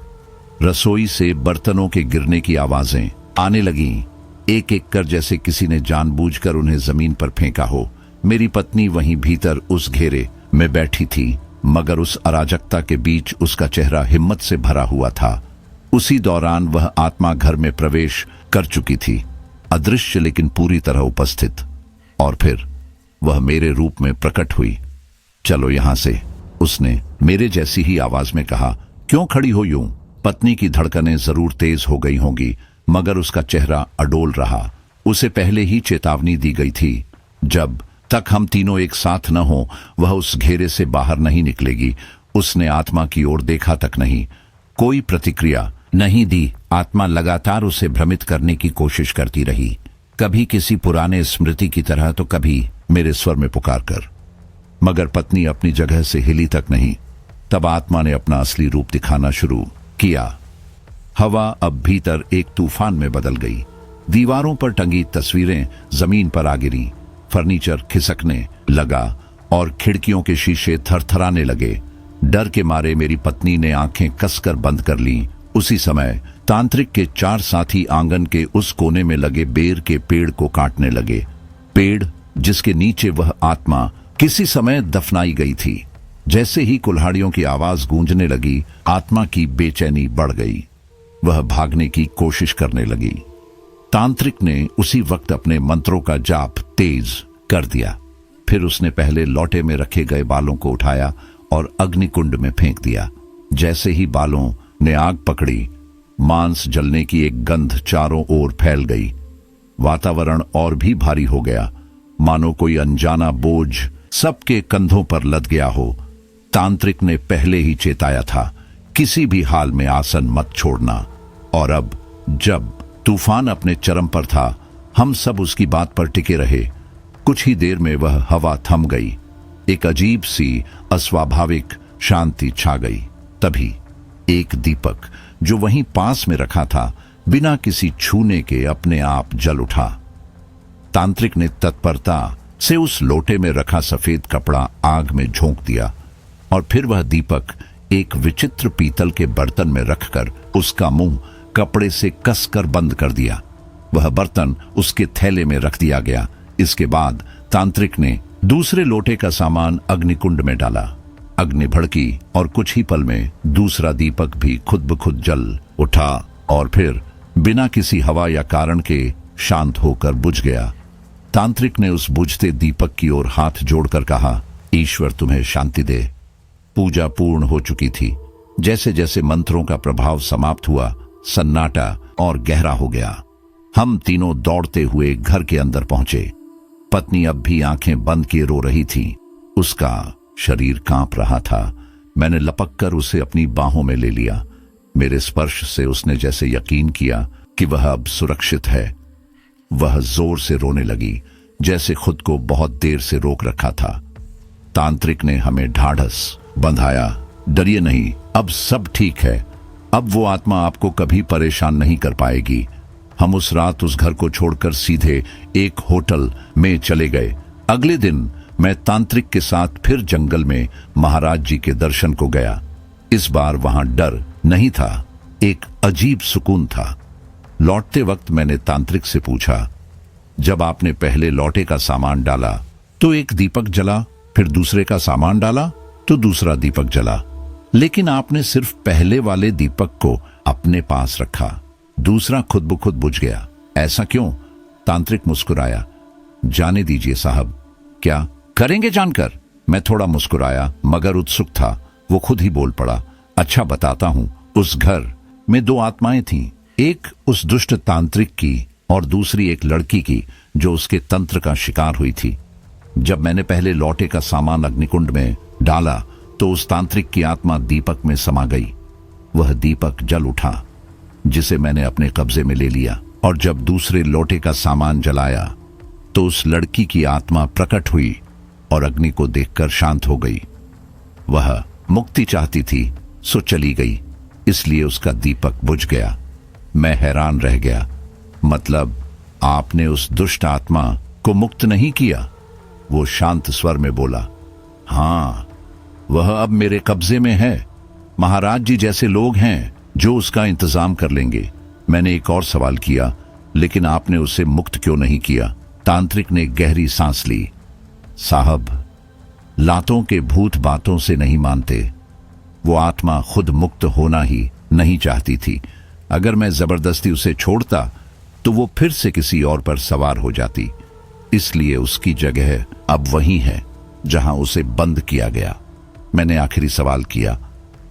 रसोई से बर्तनों के गिरने की आवाजें आने लगीं, एक एक कर, जैसे किसी ने जानबूझकर उन्हें जमीन पर फेंका हो। मेरी पत्नी वहीं भीतर उस घेरे में बैठी थी, मगर उस अराजकता के बीच उसका चेहरा हिम्मत से भरा हुआ था। उसी दौरान वह आत्मा घर में प्रवेश कर चुकी थी, अदृश्य लेकिन पूरी तरह उपस्थित। और फिर वह मेरे रूप में प्रकट हुई। चलो यहां से, उसने मेरे जैसी ही आवाज में कहा। क्यों खड़ी हो यूं? पत्नी की धड़कनें जरूर तेज हो गई होंगी, मगर उसका चेहरा अडोल रहा। उसे पहले ही चेतावनी दी गई थी, जब तक हम तीनों एक साथ न हो, वह उस घेरे से बाहर नहीं निकलेगी। उसने आत्मा की ओर देखा तक नहीं। कोई प्रतिक्रिया नहीं दी। आत्मा लगातार उसे भ्रमित करने की कोशिश करती रही, कभी किसी पुराने स्मृति की तरह तो कभी मेरे स्वर में पुकार कर। मगर पत्नी अपनी जगह से हिली तक नहीं। तब आत्मा ने अपना असली रूप दिखाना शुरू किया। हवा अब भीतर एक तूफान में बदल गई। दीवारों पर टंगी तस्वीरें जमीन पर आ गिरी, फर्नीचर खिसकने लगा और खिड़कियों के शीशे थरथराने लगे। डर के मारे मेरी पत्नी ने आंखें कसकर बंद कर लीं। उसी समय तांत्रिक के 4 साथी आंगन के उस कोने में लगे बेर के पेड़ को काटने लगे। पेड़ जिसके नीचे वह आत्मा किसी समय दफनाई गई थी। जैसे ही कुल्हाड़ियों की आवाज गूंजने लगी, आत्मा की बेचैनी बढ़ गई। वह भागने की कोशिश करने लगी। तांत्रिक ने उसी वक्त अपने मंत्रों का जाप तेज कर दिया। फिर उसने पहले लौटे में रखे गए बालों को उठाया और अग्निकुंड में फेंक दिया। जैसे ही बालों ने आग पकड़ी, मांस जलने की एक गंध चारों ओर फैल गई। वातावरण और भी भारी हो गया, मानो कोई अनजाना बोझ सबके कंधों पर लद गया हो। तांत्रिक ने पहले ही चेताया था, किसी भी हाल में आसन मत छोड़ना। और अब जब तूफान अपने चरम पर था, हम सब उसकी बात पर टिके रहे। कुछ ही देर में वह हवा थम गई। एक अजीब सी अस्वाभाविक शांति छा गई। तभी एक दीपक जो वहीं पास में रखा था, बिना किसी छूने के अपने आप जल उठा। तांत्रिक ने तत्परता से उस लोटे में रखा सफेद कपड़ा आग में झोंक दिया और फिर वह दीपक एक विचित्र पीतल के बर्तन में रखकर उसका मुंह कपड़े से कसकर बंद कर दिया। वह बर्तन उसके थैले में रख दिया गया। इसके बाद तांत्रिक ने दूसरे लोटे का सामान अग्निकुंड में डाला। अग्नि भड़की और कुछ ही पल में दूसरा दीपक भी खुद ब खुद जल उठा और फिर बिना किसी हवा या कारण के शांत होकर बुझ गया। तांत्रिक ने उस बुझते दीपक की ओर हाथ जोड़कर कहा, ईश्वर तुम्हें शांति दे। पूजा पूर्ण हो चुकी थी। जैसे जैसे मंत्रों का प्रभाव समाप्त हुआ, सन्नाटा और गहरा हो गया। हम तीनों दौड़ते हुए घर के अंदर पहुंचे। पत्नी अब भी आंखें बंद किए रो रही थी। उसका शरीर कांप रहा था। मैंने लपककर उसे अपनी बाहों में ले लिया। मेरे स्पर्श से उसने जैसे यकीन किया कि वह अब सुरक्षित है। वह जोर से रोने लगी, जैसे खुद को बहुत देर से रोक रखा था। तांत्रिक ने हमें ढाढ़स बंधाया, डरिए नहीं, अब सब ठीक है। अब वो आत्मा आपको कभी परेशान नहीं कर पाएगी। हम उस रात उस घर को छोड़कर सीधे एक होटल में चले गए। अगले दिन मैं तांत्रिक के साथ फिर जंगल में महाराज जी के दर्शन को गया। इस बार वहां डर नहीं था, एक अजीब सुकून था। लौटते वक्त मैंने तांत्रिक से पूछा, जब आपने पहले लौटे का सामान डाला तो एक दीपक जला, फिर दूसरे का सामान डाला तो दूसरा दीपक जला, लेकिन आपने सिर्फ पहले वाले दीपक को अपने पास रखा, दूसरा खुद ब खुद बुझ गया, ऐसा क्यों? तांत्रिक मुस्कुराया। जाने दीजिए साहब। क्या करेंगे जानकर? मैं थोड़ा मुस्कुराया मगर उत्सुक था। वो खुद ही बोल पड़ा, अच्छा बताता हूं। उस घर में 2 आत्माएं थीं, एक उस दुष्ट तांत्रिक की और दूसरी एक लड़की की जो उसके तंत्र का शिकार हुई थी। जब मैंने पहले लौटे का सामान अग्निकुंड में डाला तो उस तांत्रिक की आत्मा दीपक में समा गई। वह दीपक जल उठा जिसे मैंने अपने कब्जे में ले लिया, और जब दूसरे लोटे का सामान जलाया तो उस लड़की की आत्मा प्रकट हुई और अग्नि को देखकर शांत हो गई। वह मुक्ति चाहती थी सो चली गई, इसलिए उसका दीपक बुझ गया। मैं हैरान रह गया। मतलब आपने उस दुष्ट आत्मा को मुक्त नहीं किया? वो शांत स्वर में बोला, हाँ, वह अब मेरे कब्जे में है। महाराज जी जैसे लोग हैं जो उसका इंतजाम कर लेंगे। मैंने एक और सवाल किया, लेकिन आपने उसे मुक्त क्यों नहीं किया? तांत्रिक ने गहरी सांस ली। साहब, लातों के भूत बातों से नहीं मानते। वो आत्मा खुद मुक्त होना ही नहीं चाहती थी। अगर मैं जबरदस्ती उसे छोड़ता तो वो फिर से किसी और पर सवार हो जाती, इसलिए उसकी जगह अब वही है जहां उसे बंद किया गया। मैंने आखिरी सवाल किया,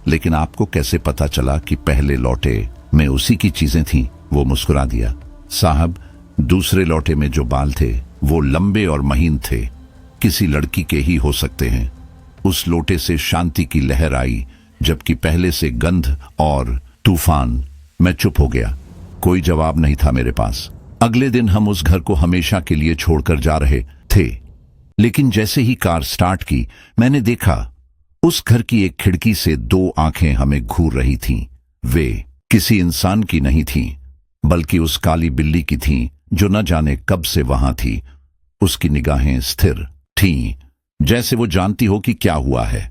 लेकिन आपको कैसे पता चला कि पहले लौटे में उसी की चीजें थीं? वो मुस्कुरा दिया। साहब, दूसरे लौटे में जो बाल थे वो लंबे और महीन थे, किसी लड़की के ही हो सकते हैं। उस लोटे से शांति की लहर आई, जबकि पहले से गंध और तूफान मैं चुप हो गया। कोई जवाब नहीं था मेरे पास। अगले दिन हम उस घर को हमेशा के लिए छोड़कर जा रहे थे, लेकिन जैसे ही कार स्टार्ट की मैंने देखा उस घर की एक खिड़की से दो आंखें हमें घूर रही थीं। वे किसी इंसान की नहीं थीं, बल्कि उस काली बिल्ली की थीं जो न जाने कब से वहां थी। उसकी निगाहें स्थिर थीं, जैसे वो जानती हो कि क्या हुआ है।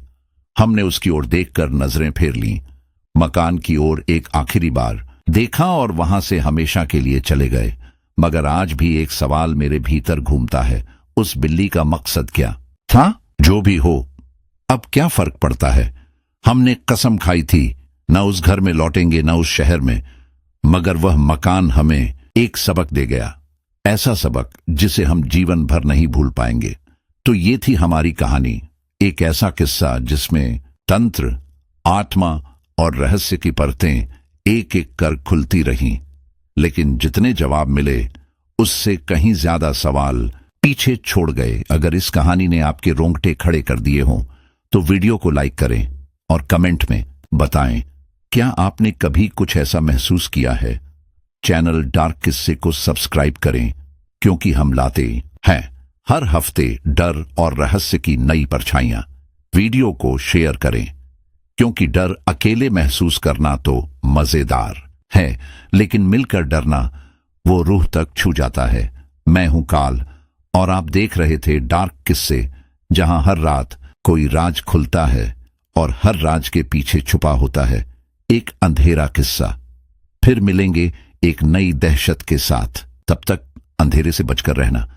हमने उसकी ओर देखकर नजरें फेर लीं, मकान की ओर एक आखिरी बार देखा और वहां से हमेशा के लिए चले गए। मगर आज भी एक सवाल मेरे भीतर घूमता है, उस बिल्ली का मकसद क्या था? जो भी हो, अब क्या फर्क पड़ता है? हमने कसम खाई थी न उस घर में लौटेंगे न उस शहर में, मगर वह मकान हमें एक सबक दे गया, ऐसा सबक जिसे हम जीवन भर नहीं भूल पाएंगे। तो ये थी हमारी कहानी, एक ऐसा किस्सा जिसमें तंत्र, आत्मा और रहस्य की परतें एक एक कर खुलती रहीं। लेकिन जितने जवाब मिले उससे कहीं ज्यादा सवाल पीछे छोड़ गए। अगर इस कहानी ने आपके रोंगटे खड़े कर दिए हों तो वीडियो को लाइक करें और कमेंट में बताएं, क्या आपने कभी कुछ ऐसा महसूस किया है? चैनल डार्क किस्से को सब्सक्राइब करें, क्योंकि हम लाते हैं हर हफ्ते डर और रहस्य की नई परछाइयां। वीडियो को शेयर करें, क्योंकि डर अकेले महसूस करना तो मजेदार है, लेकिन मिलकर डरना वो रूह तक छू जाता है। मैं हूं काल और आप देख रहे थे डार्क किस्से, जहां हर रात कोई राज खुलता है और हर राज के पीछे छुपा होता है एक अंधेरा किस्सा। फिर मिलेंगे एक नई दहशत के साथ, तब तक अंधेरे से बचकर रहना।